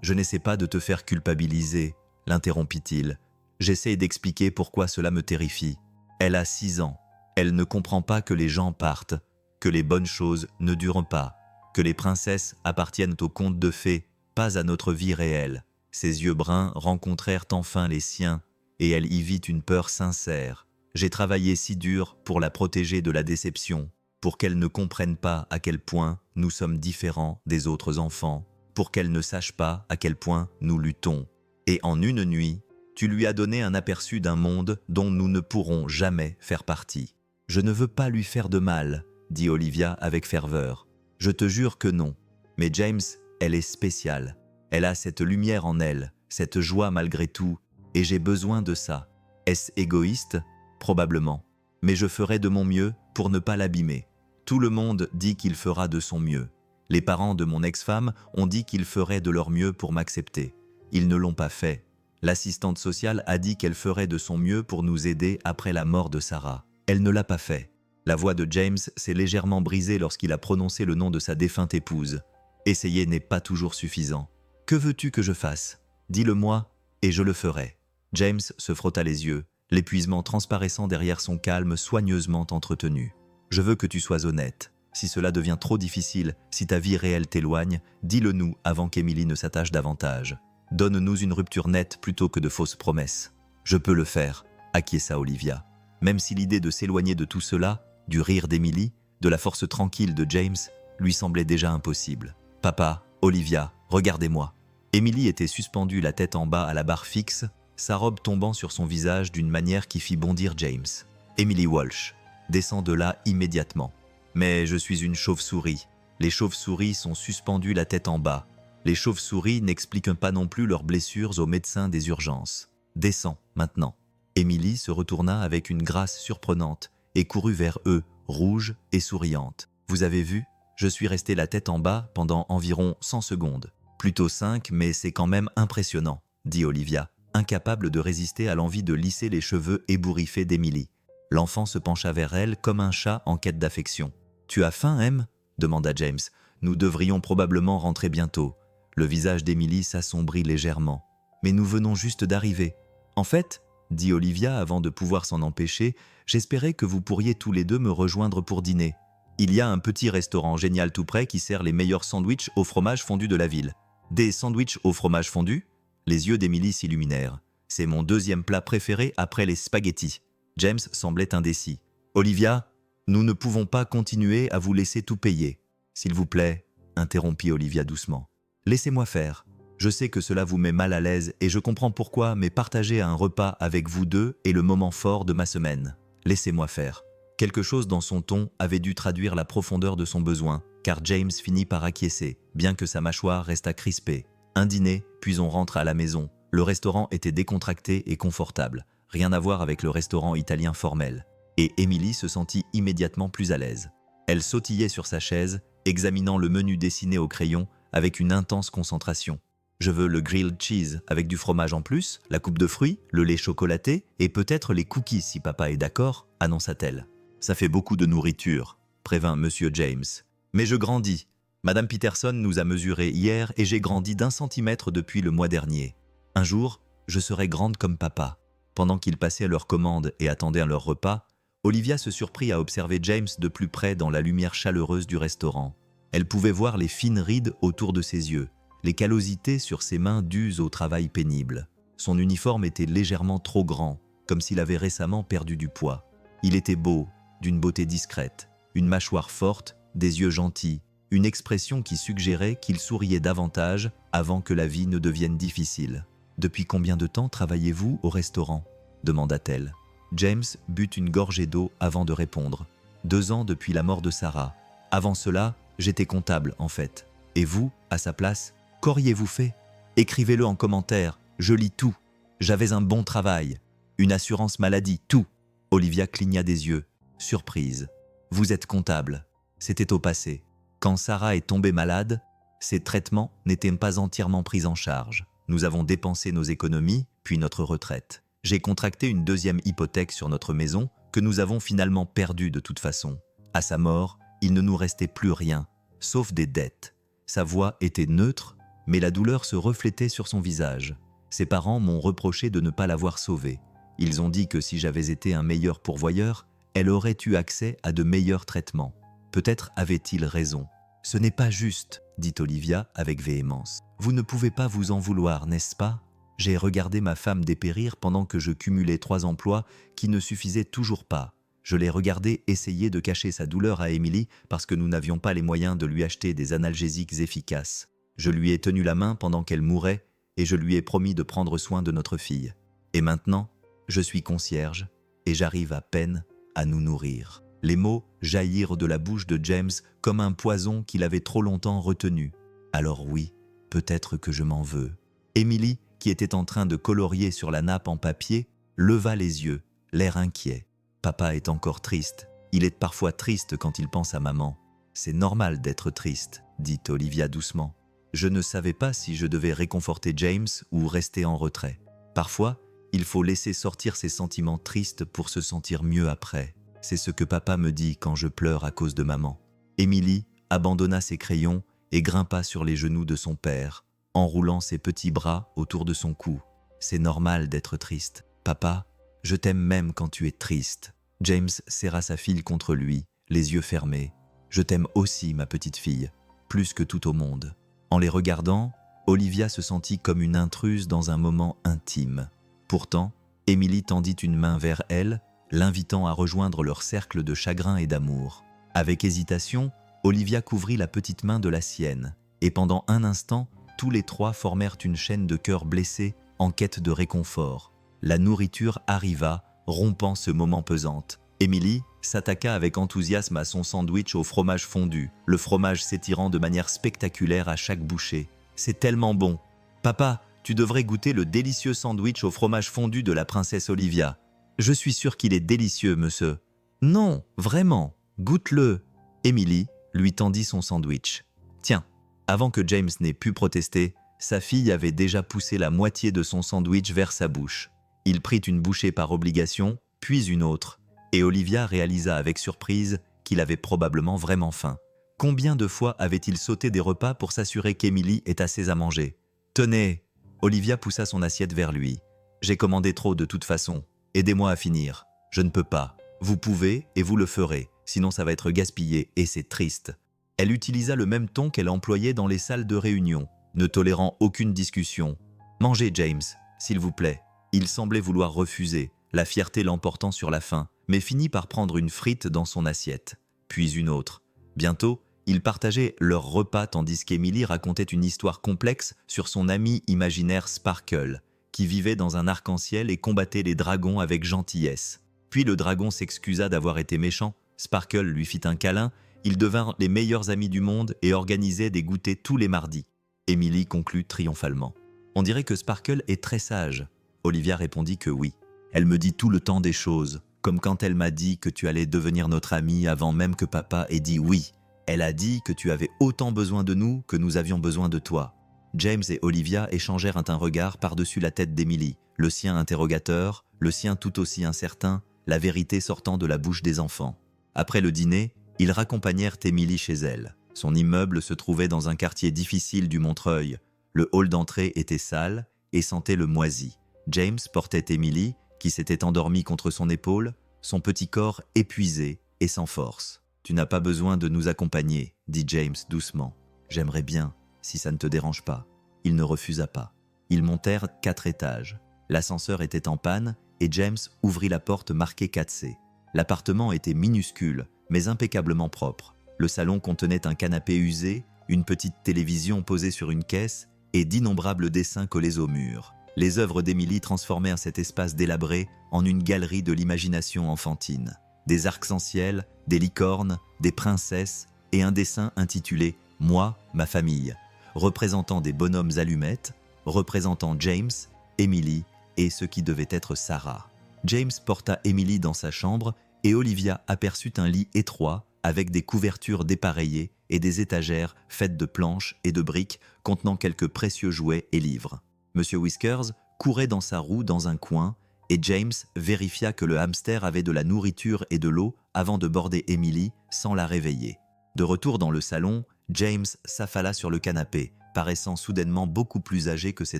je n'essaie pas de te faire culpabiliser, » l'interrompit-il. « J'essaie d'expliquer pourquoi cela me terrifie. Elle a 6 ans. Elle ne comprend pas que les gens partent, que les bonnes choses ne durent pas, que les princesses appartiennent aux contes de fées, pas à notre vie réelle. » Ses yeux bruns rencontrèrent enfin les siens, et elle y vit une peur sincère. « J'ai travaillé si dur pour la protéger de la déception, pour qu'elle ne comprenne pas à quel point nous sommes différents des autres enfants, pour qu'elle ne sache pas à quel point nous luttons. Et en une nuit, tu lui as donné un aperçu d'un monde dont nous ne pourrons jamais faire partie. » « Je ne veux pas lui faire de mal, » dit Olivia avec ferveur. « Je te jure que non. Mais James, elle est spéciale. Elle a cette lumière en elle, cette joie malgré tout, et j'ai besoin de ça. Est-ce égoïste ? Probablement. Mais je ferai de mon mieux pour ne pas l'abîmer. Tout le monde dit qu'il fera de son mieux. Les parents de mon ex-femme ont dit qu'ils feraient de leur mieux pour m'accepter. Ils ne l'ont pas fait. L'assistante sociale a dit qu'elle ferait de son mieux pour nous aider après la mort de Sarah. Elle ne l'a pas fait. » La voix de James s'est légèrement brisée lorsqu'il a prononcé le nom de sa défunte épouse. « Essayer n'est pas toujours suffisant. Que veux-tu que je fasse ? Dis-le-moi et je le ferai. » James se frotta les yeux, l'épuisement transparaissant derrière son calme soigneusement entretenu. « Je veux que tu sois honnête. Si cela devient trop difficile, si ta vie réelle t'éloigne, dis-le-nous avant qu'Émilie ne s'attache davantage. Donne-nous une rupture nette plutôt que de fausses promesses. »« Je peux le faire, » acquiesça Olivia. Même si l'idée de s'éloigner de tout cela du rire d'Emily, de la force tranquille de James, lui semblait déjà impossible. « Papa, Olivia, regardez-moi ». Emily était suspendue la tête en bas à la barre fixe, sa robe tombant sur son visage d'une manière qui fit bondir James. « Emily Walsh, descends de là immédiatement. » « Mais je suis une chauve-souris. Les chauves-souris sont suspendues la tête en bas. Les chauves-souris n'expliquent pas non plus leurs blessures aux médecins des urgences. Descends, maintenant. » Emily se retourna avec une grâce surprenante et courut vers eux, rouge et souriante. « Vous avez vu? Je suis restée la tête en bas pendant environ 100 secondes. Plutôt 5, mais c'est quand même impressionnant, » dit Olivia, incapable de résister à l'envie de lisser les cheveux ébouriffés d'Emily. L'enfant se pencha vers elle comme un chat en quête d'affection. « Tu as faim, Em ?» demanda James. « Nous devrions probablement rentrer bientôt. » Le visage d'Emily s'assombrit légèrement. « Mais nous venons juste d'arriver. »« En fait, » dit Olivia avant de pouvoir s'en empêcher, « j'espérais que vous pourriez tous les deux me rejoindre pour dîner. Il y a un petit restaurant génial tout près qui sert les meilleurs sandwichs au fromage fondu de la ville. »« Des sandwichs au fromage fondu ?» Les yeux d'Emily s'illuminèrent. « C'est mon deuxième plat préféré après les spaghettis. » James semblait indécis. « Olivia, nous ne pouvons pas continuer à vous laisser tout payer. S'il vous plaît, » interrompit Olivia doucement. « Laissez-moi faire. Je sais que cela vous met mal à l'aise et je comprends pourquoi, mais partager un repas avec vous deux est le moment fort de ma semaine. Laissez-moi faire. » Quelque chose dans son ton avait dû traduire la profondeur de son besoin, car James finit par acquiescer, bien que sa mâchoire restât crispée. Un dîner, puis on rentre à la maison. Le restaurant était décontracté et confortable. Rien à voir avec le restaurant italien formel. Et Emily se sentit immédiatement plus à l'aise. Elle sautillait sur sa chaise, examinant le menu dessiné au crayon avec une intense concentration. « Je veux le grilled cheese avec du fromage en plus, la coupe de fruits, le lait chocolaté et peut-être les cookies si papa est d'accord, » annonça-t-elle. « Ça fait beaucoup de nourriture, » prévint Monsieur James. « Mais je grandis. Madame Peterson nous a mesuré hier et j'ai grandi d'1 centimètre depuis le mois dernier. Un jour, je serai grande comme papa. » Pendant qu'ils passaient leurs commandes et attendaient leur repas, Olivia se surprit à observer James de plus près dans la lumière chaleureuse du restaurant. Elle pouvait voir les fines rides autour de ses yeux, les callosités sur ses mains dues au travail pénible. Son uniforme était légèrement trop grand, comme s'il avait récemment perdu du poids. Il était beau, d'une beauté discrète, une mâchoire forte, des yeux gentils, une expression qui suggérait qu'il souriait davantage avant que la vie ne devienne difficile. « Depuis combien de temps travaillez-vous au restaurant ?» demanda-t-elle. James but une gorgée d'eau avant de répondre. « 2 ans depuis la mort de Sarah. Avant cela, j'étais comptable en fait. Et vous, à sa place, qu'auriez-vous fait? Écrivez-le en commentaire, je lis tout. J'avais un bon travail, une assurance maladie, tout. » Olivia cligna des yeux, surprise. « Vous êtes comptable. C'était au passé. Quand Sarah est tombée malade, ses traitements n'étaient pas entièrement pris en charge. Nous avons dépensé nos économies, puis notre retraite. J'ai contracté une 2e hypothèque sur notre maison que nous avons finalement perdue de toute façon. À sa mort, il ne nous restait plus rien, sauf des dettes. Sa voix était neutre, mais la douleur se reflétait sur son visage. Ses parents m'ont reproché de ne pas l'avoir sauvée. Ils ont dit que si j'avais été un meilleur pourvoyeur, elle aurait eu accès à de meilleurs traitements. Peut-être avait-il raison. « Ce n'est pas juste, » dit Olivia avec véhémence. « Vous ne pouvez pas vous en vouloir, n'est-ce pas? J'ai regardé ma femme dépérir pendant que je cumulais 3 emplois qui ne suffisaient toujours pas. Je l'ai regardée essayer de cacher sa douleur à Emily parce que nous n'avions pas les moyens de lui acheter des analgésiques efficaces. Je lui ai tenu la main pendant qu'elle mourait et je lui ai promis de prendre soin de notre fille. Et maintenant, je suis concierge et j'arrive à peine à nous nourrir. » Les mots jaillirent de la bouche de James comme un poison qu'il avait trop longtemps retenu. « Alors oui, peut-être que je m'en veux. » Emily, qui était en train de colorier sur la nappe en papier, leva les yeux, l'air inquiet. « Papa est encore triste. Il est parfois triste quand il pense à maman. C'est normal d'être triste, » dit Olivia doucement. Je ne savais pas si je devais réconforter James ou rester en retrait. Parfois, il faut laisser sortir ses sentiments tristes pour se sentir mieux après. C'est ce que papa me dit quand je pleure à cause de maman. Emily abandonna ses crayons et grimpa sur les genoux de son père, enroulant ses petits bras autour de son cou. C'est normal d'être triste. Papa, je t'aime même quand tu es triste. James serra sa fille contre lui, les yeux fermés. Je t'aime aussi, ma petite fille, plus que tout au monde. En les regardant, Olivia se sentit comme une intruse dans un moment intime. Pourtant, Emily tendit une main vers elle l'invitant à rejoindre leur cercle de chagrin et d'amour. Avec hésitation, Olivia couvrit la petite main de la sienne, et pendant un instant, tous les trois formèrent une chaîne de cœurs blessés en quête de réconfort. La nourriture arriva, rompant ce moment pesant. Emily s'attaqua avec enthousiasme à son sandwich au fromage fondu, le fromage s'étirant de manière spectaculaire à chaque bouchée. « C'est tellement bon. Papa, tu devrais goûter le délicieux sandwich au fromage fondu de la princesse Olivia. Je suis sûre qu'il est délicieux, monsieur. »« Non, vraiment, goûte-le. » Emily lui tendit son sandwich. « Tiens. » Avant que James n'ait pu protester, sa fille avait déjà poussé la moitié de son sandwich vers sa bouche. Il prit une bouchée par obligation, puis une autre, et Olivia réalisa avec surprise qu'il avait probablement vraiment faim. Combien de fois avait-il sauté des repas pour s'assurer qu'Emily ait assez à manger ? « Tenez !» Olivia poussa son assiette vers lui. « J'ai commandé trop de toute façon. Aidez-moi à finir. Je ne peux pas. Vous pouvez et vous le ferez, sinon ça va être gaspillé et c'est triste. » Elle utilisa le même ton qu'elle employait dans les salles de réunion, ne tolérant aucune discussion. « Mangez, James, s'il vous plaît. » Il semblait vouloir refuser, la fierté l'emportant sur la faim, mais finit par prendre une frite dans son assiette, puis une autre. Bientôt, ils partageaient leur repas tandis qu'Emily racontait une histoire complexe sur son ami imaginaire Sparkle, qui vivait dans un arc-en-ciel et combattait les dragons avec gentillesse. Puis le dragon s'excusa d'avoir été méchant, Sparkle lui fit un câlin, ils devinrent les meilleurs amis du monde et organisaient des goûters tous les mardis. Emily conclut triomphalement. « On dirait que Sparkle est très sage. » Olivia répondit que oui. « Elle me dit tout le temps des choses, comme quand elle m'a dit que tu allais devenir notre amie avant même que papa ait dit oui. Elle a dit que tu avais autant besoin de nous que nous avions besoin de toi. » James et Olivia échangèrent un regard par-dessus la tête d'Emily, le sien interrogateur, le sien tout aussi incertain, la vérité sortant de la bouche des enfants. Après le dîner, ils raccompagnèrent Emily chez elle. Son immeuble se trouvait dans un quartier difficile du Montreuil. Le hall d'entrée était sale et sentait le moisi. James portait Emily, qui s'était endormie contre son épaule, son petit corps épuisé et sans force. « Tu n'as pas besoin de nous accompagner, » dit James doucement. « J'aimerais bien, si ça ne te dérange pas. » Il ne refusa pas. Ils montèrent 4 étages. L'ascenseur était en panne et James ouvrit la porte marquée 4C. L'appartement était minuscule, mais impeccablement propre. Le salon contenait un canapé usé, une petite télévision posée sur une caisse et d'innombrables dessins collés au mur. Les œuvres d'Emily transformèrent cet espace délabré en une galerie de l'imagination enfantine. Des arcs-en-ciel, des licornes, des princesses et un dessin intitulé « Moi, ma famille », représentant des bonhommes allumettes, représentant James, Emily et ce qui devait être Sarah. James porta Emily dans sa chambre et Olivia aperçut un lit étroit avec des couvertures dépareillées et des étagères faites de planches et de briques contenant quelques précieux jouets et livres. Monsieur Whiskers courait dans sa roue dans un coin et James vérifia que le hamster avait de la nourriture et de l'eau avant de border Emily sans la réveiller. De retour dans le salon, James s'affala sur le canapé, paraissant soudainement beaucoup plus âgé que ses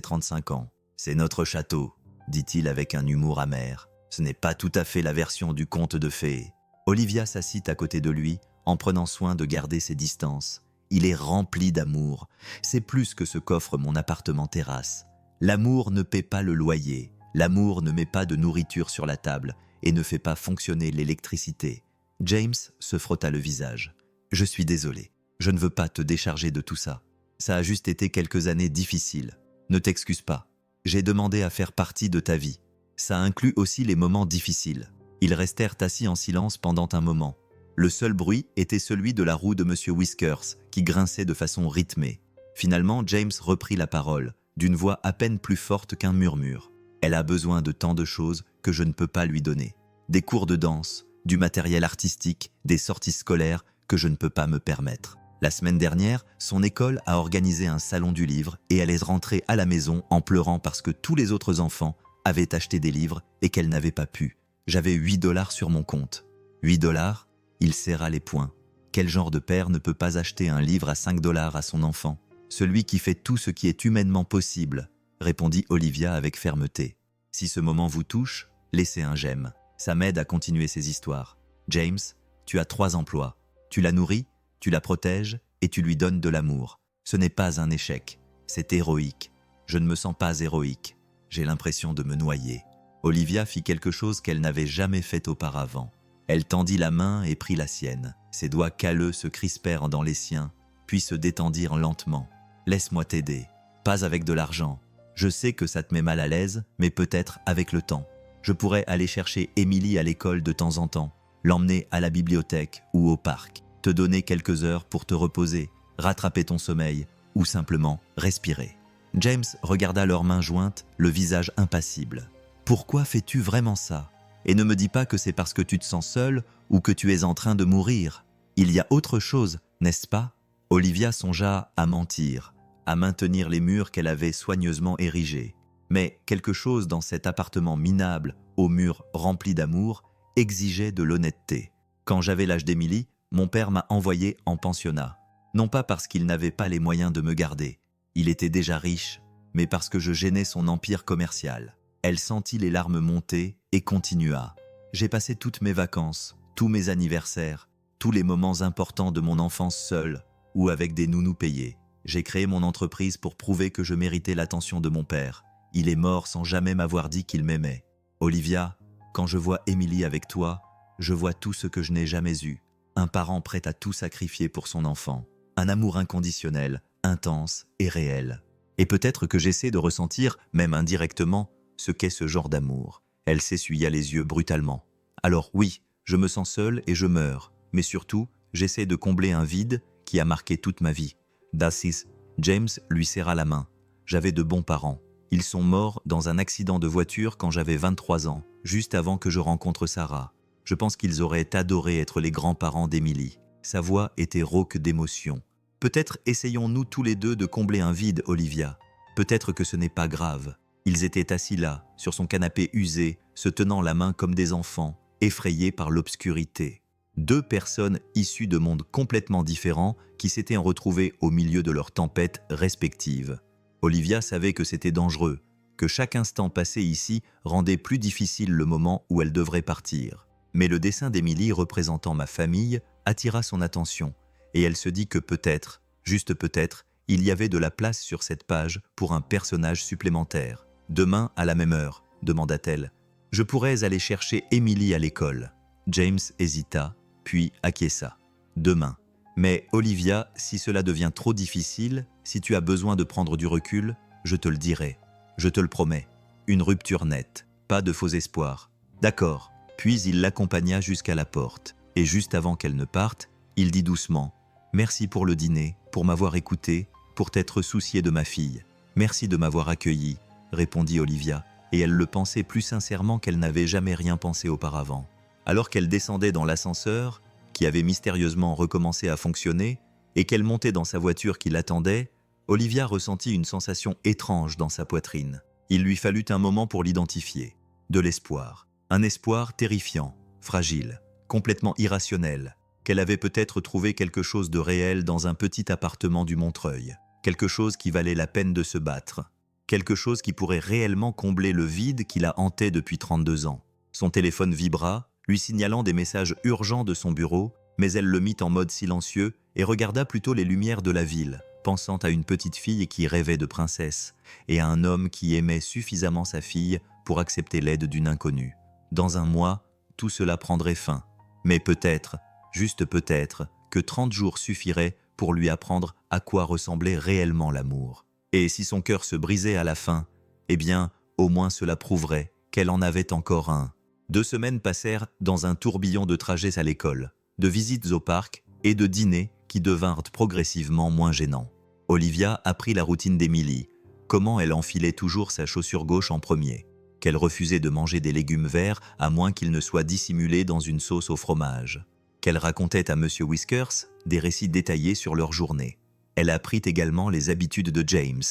35 ans. « C'est notre château », dit-il avec un humour amer. « Ce n'est pas tout à fait la version du conte de fées. » Olivia s'assit à côté de lui, en prenant soin de garder ses distances. « Il est rempli d'amour. C'est plus que ce qu'offre mon appartement terrasse. L'amour ne paie pas le loyer. L'amour ne met pas de nourriture sur la table et ne fait pas fonctionner l'électricité. » James se frotta le visage. « Je suis désolé. Je ne veux pas te décharger de tout ça. Ça a juste été quelques années difficiles. Ne t'excuse pas. J'ai demandé à faire partie de ta vie. Ça inclut aussi les moments difficiles. » Ils restèrent assis en silence pendant un moment. Le seul bruit était celui de la roue de Monsieur Whiskers, qui grinçait de façon rythmée. Finalement, James reprit la parole, d'une voix à peine plus forte qu'un murmure. « Elle a besoin de tant de choses que je ne peux pas lui donner. Des cours de danse, du matériel artistique, des sorties scolaires que je ne peux pas me permettre. La semaine dernière, son école a organisé un salon du livre et elle est rentrée à la maison en pleurant parce que tous les autres enfants avaient acheté des livres et qu'elle n'avait pas pu. J'avais 8 $ sur mon compte. 8 $? Il serra les poings. Quel genre de père ne peut pas acheter un livre à 5 $ à son enfant? Celui qui fait tout ce qui est humainement possible, répondit Olivia avec fermeté. Si ce moment vous touche, laissez un j'aime. Ça m'aide à continuer ces histoires. James, tu as 3 emplois. Tu la nourris, tu la protèges et tu lui donnes de l'amour. Ce n'est pas un échec, c'est héroïque. Je ne me sens pas héroïque. J'ai l'impression de me noyer. Olivia fit quelque chose qu'elle n'avait jamais fait auparavant. Elle tendit la main et prit la sienne. Ses doigts calleux se crispèrent dans les siens, puis se détendirent lentement. « Laisse-moi t'aider. Pas avec de l'argent. Je sais que ça te met mal à l'aise, mais peut-être avec le temps. Je pourrais aller chercher Émilie à l'école de temps en temps, l'emmener à la bibliothèque ou au parc, te donner quelques heures pour te reposer, rattraper ton sommeil ou simplement respirer. » James regarda leurs mains jointes, le visage impassible. « Pourquoi fais-tu vraiment ça? Et ne me dis pas que c'est parce que tu te sens seule ou que tu es en train de mourir. Il y a autre chose, n'est-ce pas ?» Olivia songea à mentir, à maintenir les murs qu'elle avait soigneusement érigés. Mais quelque chose dans cet appartement minable, aux murs remplis d'amour, exigeait de l'honnêteté. Quand j'avais l'âge d'Émilie, mon père m'a envoyé en pensionnat. Non pas parce qu'il n'avait pas les moyens de me garder. Il était déjà riche, mais parce que je gênais son empire commercial. Elle sentit les larmes monter et continua. J'ai passé toutes mes vacances, tous mes anniversaires, tous les moments importants de mon enfance seule ou avec des nounous payés. J'ai créé mon entreprise pour prouver que je méritais l'attention de mon père. Il est mort sans jamais m'avoir dit qu'il m'aimait. Olivia, quand je vois Émilie avec toi, je vois tout ce que je n'ai jamais eu. Un parent prêt à tout sacrifier pour son enfant. Un amour inconditionnel, intense et réel. Et peut-être que j'essaie de ressentir, même indirectement, ce qu'est ce genre d'amour. Elle s'essuya les yeux brutalement. Alors oui, je me sens seule et je meurs. Mais surtout, j'essaie de combler un vide qui a marqué toute ma vie. Dacis, James lui serra la main. J'avais de bons parents. Ils sont morts dans un accident de voiture quand j'avais 23 ans, juste avant que je rencontre Sarah. Je pense qu'ils auraient adoré être les grands-parents d'Émilie. Sa voix était rauque d'émotion. Peut-être essayons-nous tous les deux de combler un vide, Olivia. Peut-être que ce n'est pas grave. Ils étaient assis là, sur son canapé usé, se tenant la main comme des enfants, effrayés par l'obscurité. Deux personnes issues de mondes complètement différents qui s'étaient retrouvées au milieu de leurs tempêtes respectives. Olivia savait que c'était dangereux, que chaque instant passé ici rendait plus difficile le moment où elle devrait partir. Mais le dessin d'Émilie représentant ma famille attira son attention, et elle se dit que peut-être, juste peut-être, il y avait de la place sur cette page pour un personnage supplémentaire. « Demain, à la même heure », demanda-t-elle. « Je pourrais aller chercher Émilie à l'école. » James hésita, puis acquiesça. « Demain. Mais Olivia, si cela devient trop difficile, si tu as besoin de prendre du recul, je te le dirai. Je te le promets. Une rupture nette, pas de faux espoirs. D'accord. » Puis il l'accompagna jusqu'à la porte. Et juste avant qu'elle ne parte, il dit doucement « Merci pour le dîner, pour m'avoir écouté, pour t'être soucié de ma fille. Merci de m'avoir accueilli. » répondit Olivia, et elle le pensait plus sincèrement qu'elle n'avait jamais rien pensé auparavant. Alors qu'elle descendait dans l'ascenseur, qui avait mystérieusement recommencé à fonctionner, et qu'elle montait dans sa voiture qui l'attendait, Olivia ressentit une sensation étrange dans sa poitrine. Il lui fallut un moment pour l'identifier. De l'espoir. Un espoir terrifiant, fragile, complètement irrationnel, qu'elle avait peut-être trouvé quelque chose de réel dans un petit appartement du Montreuil, quelque chose qui valait la peine de se battre, quelque chose qui pourrait réellement combler le vide qui la hantait depuis 32 ans. Son téléphone vibra, lui signalant des messages urgents de son bureau, mais elle le mit en mode silencieux et regarda plutôt les lumières de la ville, pensant à une petite fille qui rêvait de princesse et à un homme qui aimait suffisamment sa fille pour accepter l'aide d'une inconnue. Dans un mois, tout cela prendrait fin. Mais peut-être, juste peut-être, que 30 jours suffiraient pour lui apprendre à quoi ressemblait réellement l'amour. Et si son cœur se brisait à la fin, eh bien, au moins cela prouverait qu'elle en avait encore un. 2 semaines passèrent dans un tourbillon de trajets à l'école, de visites au parc et de dîners qui devinrent progressivement moins gênants. Olivia apprit la routine d'Émilie, comment elle enfilait toujours sa chaussure gauche en premier, qu'elle refusait de manger des légumes verts à moins qu'ils ne soient dissimulés dans une sauce au fromage, qu'elle racontait à Monsieur Whiskers des récits détaillés sur leur journée. Elle apprit également les habitudes de James,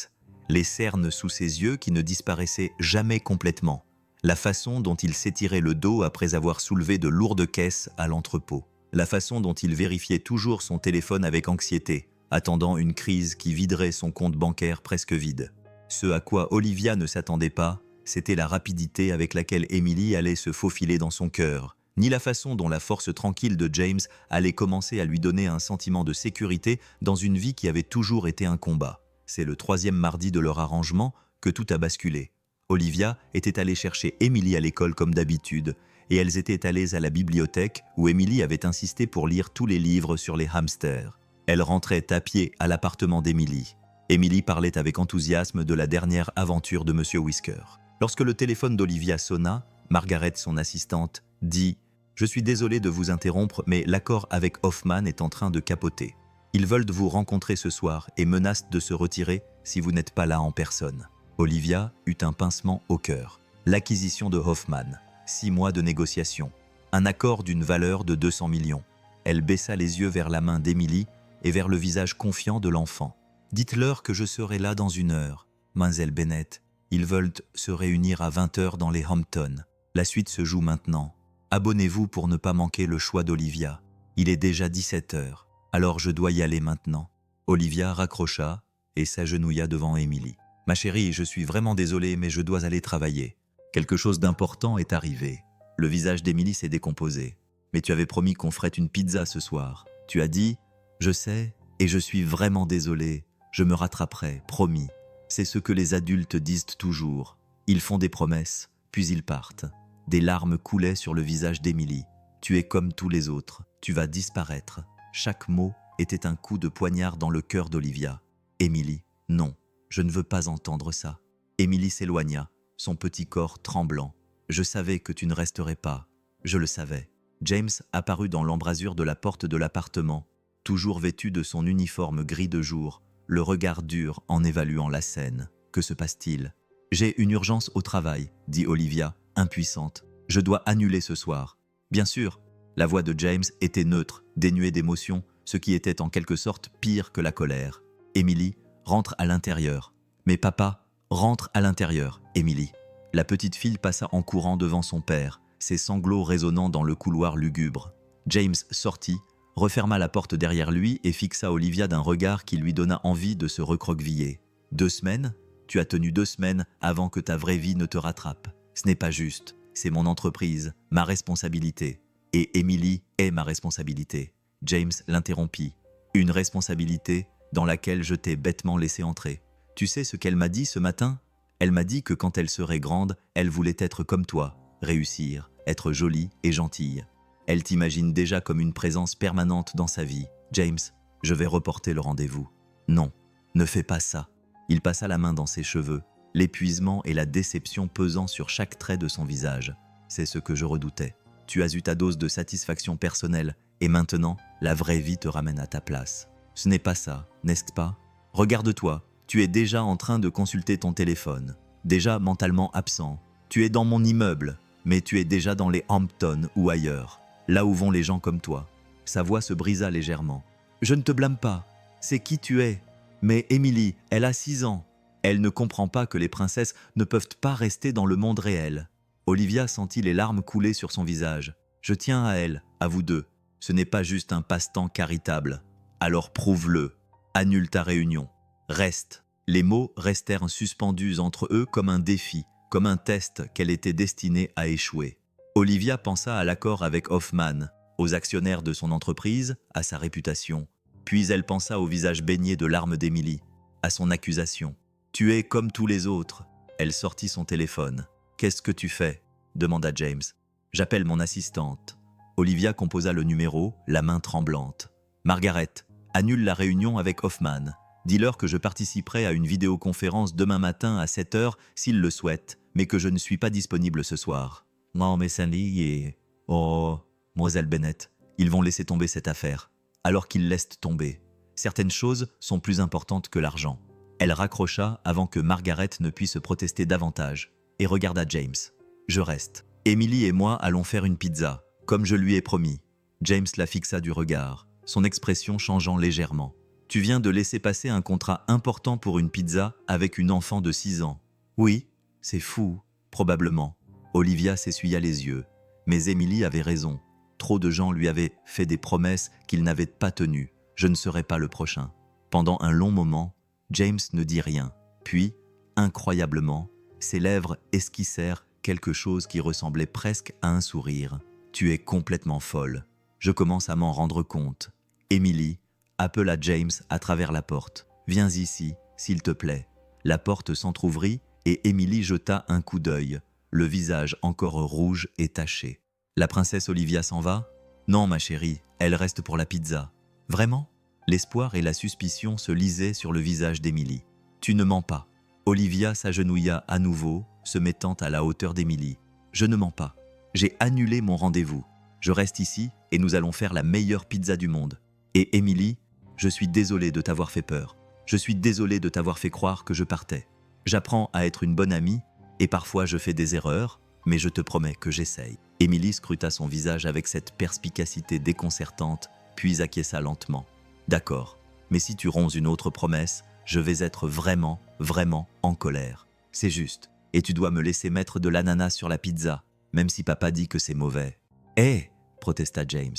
les cernes sous ses yeux qui ne disparaissaient jamais complètement, la façon dont il s'étirait le dos après avoir soulevé de lourdes caisses à l'entrepôt, la façon dont il vérifiait toujours son téléphone avec anxiété, attendant une crise qui viderait son compte bancaire presque vide. Ce à quoi Olivia ne s'attendait pas, c'était la rapidité avec laquelle Émilie allait se faufiler dans son cœur, ni la façon dont la force tranquille de James allait commencer à lui donner un sentiment de sécurité dans une vie qui avait toujours été un combat. C'est le 3e mardi de leur arrangement que tout a basculé. Olivia était allée chercher Emily à l'école comme d'habitude, et elles étaient allées à la bibliothèque où Emily avait insisté pour lire tous les livres sur les hamsters. Elle rentrait à pied à l'appartement d'Emily. Emily parlait avec enthousiasme de la dernière aventure de Monsieur Whisker. Lorsque le téléphone d'Olivia sonna, Margaret, son assistante, dit « Je suis désolée de vous interrompre, mais l'accord avec Hoffman est en train de capoter. Ils veulent vous rencontrer ce soir et menacent de se retirer si vous n'êtes pas là en personne. » Olivia eut un pincement au cœur. L'acquisition de Hoffman, 6 mois de négociation, un accord d'une valeur de 200 millions. Elle baissa les yeux vers la main d'Emily et vers le visage confiant de l'enfant. « Dites-leur que je serai là dans 1 heure, Mademoiselle Bennett. Ils veulent se réunir à 20 h dans les Hamptons. La suite se joue maintenant. Abonnez-vous pour ne pas manquer le choix d'Olivia. Il est déjà 17 h, alors je dois y aller maintenant. » Olivia raccrocha et s'agenouilla devant Emily. « Ma chérie, je suis vraiment désolée, mais je dois aller travailler. Quelque chose d'important est arrivé. » Le visage d'Emily s'est décomposé. « Mais tu avais promis qu'on ferait une pizza ce soir. Tu as dit, je sais, et je suis vraiment désolée. Je me rattraperai, promis. C'est ce que les adultes disent toujours. Ils font des promesses, puis ils partent. » Des larmes coulaient sur le visage d'Emily. « Tu es comme tous les autres. Tu vas disparaître. » Chaque mot était un coup de poignard dans le cœur d'Olivia. « Emily, non. Je ne veux pas entendre ça. » Emily s'éloigna, son petit corps tremblant. « Je savais que tu ne resterais pas. Je le savais. » James apparut dans l'embrasure de la porte de l'appartement, toujours vêtu de son uniforme gris de jour, le regard dur en évaluant la scène. « Que se passe-t-il ?»« J'ai une urgence au travail, » dit Olivia, impuissante. « Je dois annuler ce soir. »« Bien sûr. » La voix de James était neutre, dénuée d'émotion, ce qui était en quelque sorte pire que la colère. « Emily, rentre à l'intérieur. »« Mais papa, rentre à l'intérieur, Emily. » La petite fille passa en courant devant son père, ses sanglots résonnant dans le couloir lugubre. James sortit, referma la porte derrière lui et fixa Olivia d'un regard qui lui donna envie de se recroqueviller. « 2 semaines ? Tu as tenu 2 semaines avant que ta vraie vie ne te rattrape. Ce n'est pas juste. C'est mon entreprise, ma responsabilité. Et Emily est ma responsabilité. » James l'interrompit. « Une responsabilité dans laquelle je t'ai bêtement laissé entrer. Tu sais ce qu'elle m'a dit ce matin ? Elle m'a dit que quand elle serait grande, elle voulait être comme toi, réussir, être jolie et gentille. Elle t'imagine déjà comme une présence permanente dans sa vie. James, je vais reporter le rendez-vous. » « Non, ne fais pas ça. » Il passa la main dans ses cheveux, l'épuisement et la déception pesant sur chaque trait de son visage. « C'est ce que je redoutais. Tu as eu ta dose de satisfaction personnelle et maintenant, la vraie vie te ramène à ta place. Ce n'est pas ça, n'est-ce pas ? Regarde-toi, tu es déjà en train de consulter ton téléphone, déjà mentalement absent. Tu es dans mon immeuble, mais tu es déjà dans les Hamptons ou ailleurs, là où vont les gens comme toi. » Sa voix se brisa légèrement. « Je ne te blâme pas, c'est qui tu es. Mais Emily, elle a 6 ans. Elle ne comprend pas que les princesses ne peuvent pas rester dans le monde réel. » Olivia sentit les larmes couler sur son visage. « Je tiens à elle, à vous deux. Ce n'est pas juste un passe-temps charitable. Alors prouve-le. Annule ta réunion. Reste. » Les mots restèrent suspendus entre eux comme un défi, comme un test qu'elle était destinée à échouer. Olivia pensa à l'accord avec Hoffman, aux actionnaires de son entreprise, à sa réputation. Puis elle pensa au visage baigné de larmes d'Emily, à son accusation. « Tu es comme tous les autres. » Elle sortit son téléphone. « Qu'est-ce que tu fais ?» demanda James. « J'appelle mon assistante. » Olivia composa le numéro, la main tremblante. « Margaret, annule la réunion avec Hoffman. Dis-leur que je participerai à une vidéoconférence demain matin à 7 h s'ils le souhaitent, mais que je ne suis pas disponible ce soir. »« Non, mais Sandy et... Oh, Mademoiselle Bennett, ils vont laisser tomber cette affaire. » Alors qu'ils laissent tomber. Certaines choses sont plus importantes que l'argent. Elle raccrocha avant que Margaret ne puisse protester davantage et regarda James. « Je reste. Emily et moi allons faire une pizza, comme je lui ai promis. » James la fixa du regard, son expression changeant légèrement. « Tu viens de laisser passer un contrat important pour une pizza avec une enfant de 6 ans. » « Oui, c'est fou, probablement. » Olivia s'essuya les yeux. Mais Emily avait raison. Trop de gens lui avaient fait des promesses qu'ils n'avaient pas tenues. « Je ne serai pas le prochain. » Pendant un long moment, James ne dit rien. Puis, incroyablement, ses lèvres esquissèrent quelque chose qui ressemblait presque à un sourire. « Tu es complètement folle. Je commence à m'en rendre compte. » Emily appela James à travers la porte. « Viens ici, s'il te plaît. » La porte s'entr'ouvrit et Émilie jeta un coup d'œil, le visage encore rouge et taché. La princesse Olivia s'en va? Non, ma chérie, elle reste pour la pizza. Vraiment? L'espoir et la suspicion se lisaient sur le visage d'Émilie. Tu ne mens pas. Olivia s'agenouilla à nouveau, se mettant à la hauteur d'Émilie. Je ne mens pas. J'ai annulé mon rendez-vous. Je reste ici et nous allons faire la meilleure pizza du monde. Et Émilie, je suis désolé de t'avoir fait peur. Je suis désolé de t'avoir fait croire que je partais. J'apprends à être une bonne amie et parfois je fais des erreurs, mais je te promets que j'essaye. Émilie scruta son visage avec cette perspicacité déconcertante, puis acquiesça lentement. D'accord, mais si tu romps une autre promesse, je vais être vraiment, vraiment en colère. C'est juste, et tu dois me laisser mettre de l'ananas sur la pizza, même si papa dit que c'est mauvais. Hé, protesta James.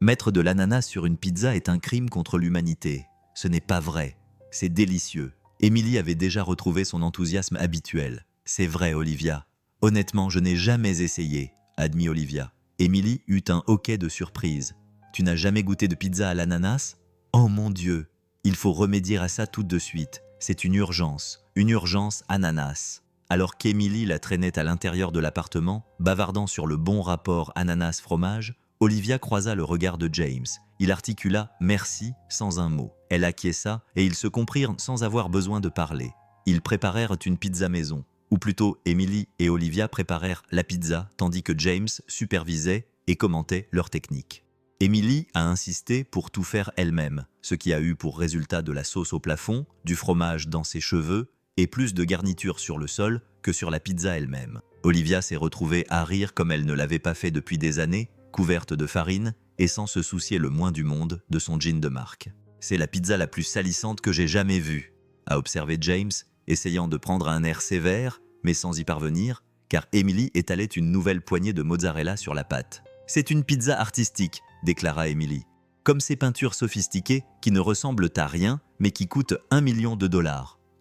Mettre de l'ananas sur une pizza est un crime contre l'humanité. Ce n'est pas vrai. C'est délicieux. Émilie avait déjà retrouvé son enthousiasme habituel. C'est vrai, Olivia. Honnêtement, je n'ai jamais essayé, admit Olivia. Émilie eut un hoquet de surprise. Tu n'as jamais goûté de pizza à l'ananas? Oh mon Dieu, il faut remédier à ça tout de suite. C'est une urgence ananas. Alors qu'Émilie la traînait à l'intérieur de l'appartement, bavardant sur le bon rapport ananas-fromage, Olivia croisa le regard de James. Il articula « merci » sans un mot. Elle acquiesça et ils se comprirent sans avoir besoin de parler. Ils préparèrent une pizza maison. Ou plutôt, Émilie et Olivia préparèrent la pizza tandis que James supervisait et commentait leur technique. Émilie a insisté pour tout faire elle-même, ce qui a eu pour résultat de la sauce au plafond, du fromage dans ses cheveux et plus de garniture sur le sol que sur la pizza elle-même. Olivia s'est retrouvée à rire comme elle ne l'avait pas fait depuis des années, couverte de farine et sans se soucier le moins du monde de son jean de marque. « C'est la pizza la plus salissante que j'ai jamais vue », a observé James, essayant de prendre un air sévère, mais sans y parvenir, car Émilie étalait une nouvelle poignée de mozzarella sur la pâte. « C'est une pizza artistique », déclara Émilie. « Comme ces peintures sophistiquées qui ne ressemblent à rien, mais qui coûtent $1 million.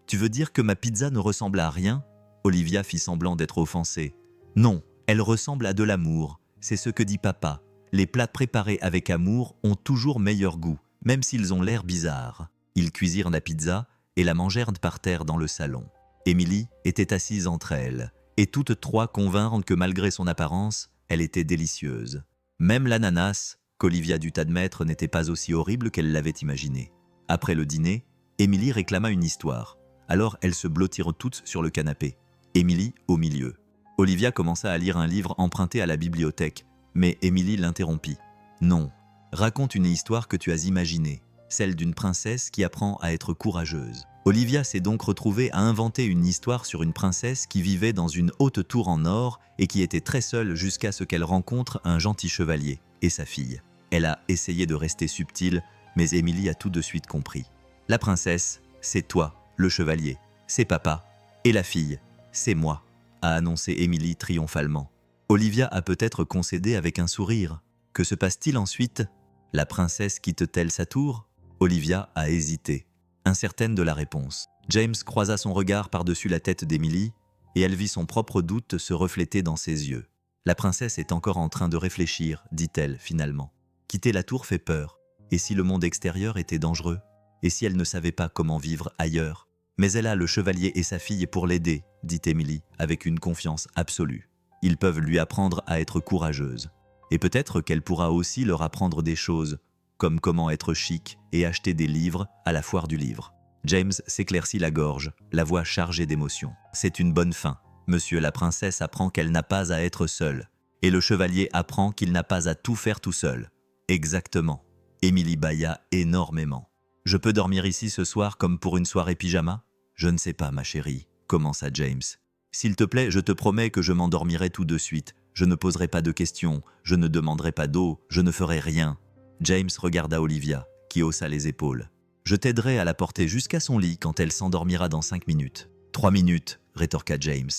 Tu veux dire que ma pizza ne ressemble à rien ?» Olivia fit semblant d'être offensée. « Non, elle ressemble à de l'amour. C'est ce que dit papa. Les plats préparés avec amour ont toujours meilleur goût, même s'ils ont l'air bizarres. » Ils cuisirent la pizza et la mangèrent par terre dans le salon. Émilie était assise entre elles, et toutes trois convinrent que malgré son apparence, elle était délicieuse. Même l'ananas, qu'Olivia dut admettre n'était pas aussi horrible qu'elle l'avait imaginé. Après le dîner, Émilie réclama une histoire. Alors elles se blottirent toutes sur le canapé. Émilie au milieu. Olivia commença à lire un livre emprunté à la bibliothèque, mais Émilie l'interrompit. « Non, raconte une histoire que tu as imaginée, celle d'une princesse qui apprend à être courageuse. » Olivia s'est donc retrouvée à inventer une histoire sur une princesse qui vivait dans une haute tour en or et qui était très seule jusqu'à ce qu'elle rencontre un gentil chevalier et sa fille. Elle a essayé de rester subtile, mais Émilie a tout de suite compris. La princesse, c'est toi, le chevalier, c'est papa, et la fille, c'est moi, a annoncé Émilie triomphalement. Olivia a peut-être concédé avec un sourire. Que se passe-t-il ensuite? La princesse quitte-t-elle sa tour? Olivia a hésité, incertaine de la réponse. James croisa son regard par-dessus la tête d'Émilie et elle vit son propre doute se refléter dans ses yeux. La princesse est encore en train de réfléchir, dit-elle finalement. Quitter la tour fait peur. Et si le monde extérieur était dangereux? Et si elle ne savait pas comment vivre ailleurs? Mais elle a le chevalier et sa fille pour l'aider, dit Émilie avec une confiance absolue. Ils peuvent lui apprendre à être courageuse. Et peut-être qu'elle pourra aussi leur apprendre des choses, comme comment être chic et acheter des livres à la foire du livre. James s'éclaircit la gorge, la voix chargée d'émotion. C'est une bonne fin. Monsieur, la princesse apprend qu'elle n'a pas à être seule. Et le chevalier apprend qu'il n'a pas à tout faire tout seul. Exactement. Émilie bâilla énormément. Je peux dormir ici ce soir comme pour une soirée pyjama? Je ne sais pas, ma chérie, commença James. S'il te plaît, je te promets que je m'endormirai tout de suite. Je ne poserai pas de questions, je ne demanderai pas d'eau, je ne ferai rien. James regarda Olivia, qui haussa les épaules. Je t'aiderai à la porter jusqu'à son lit quand elle s'endormira dans 5 minutes. 3 minutes, rétorqua James.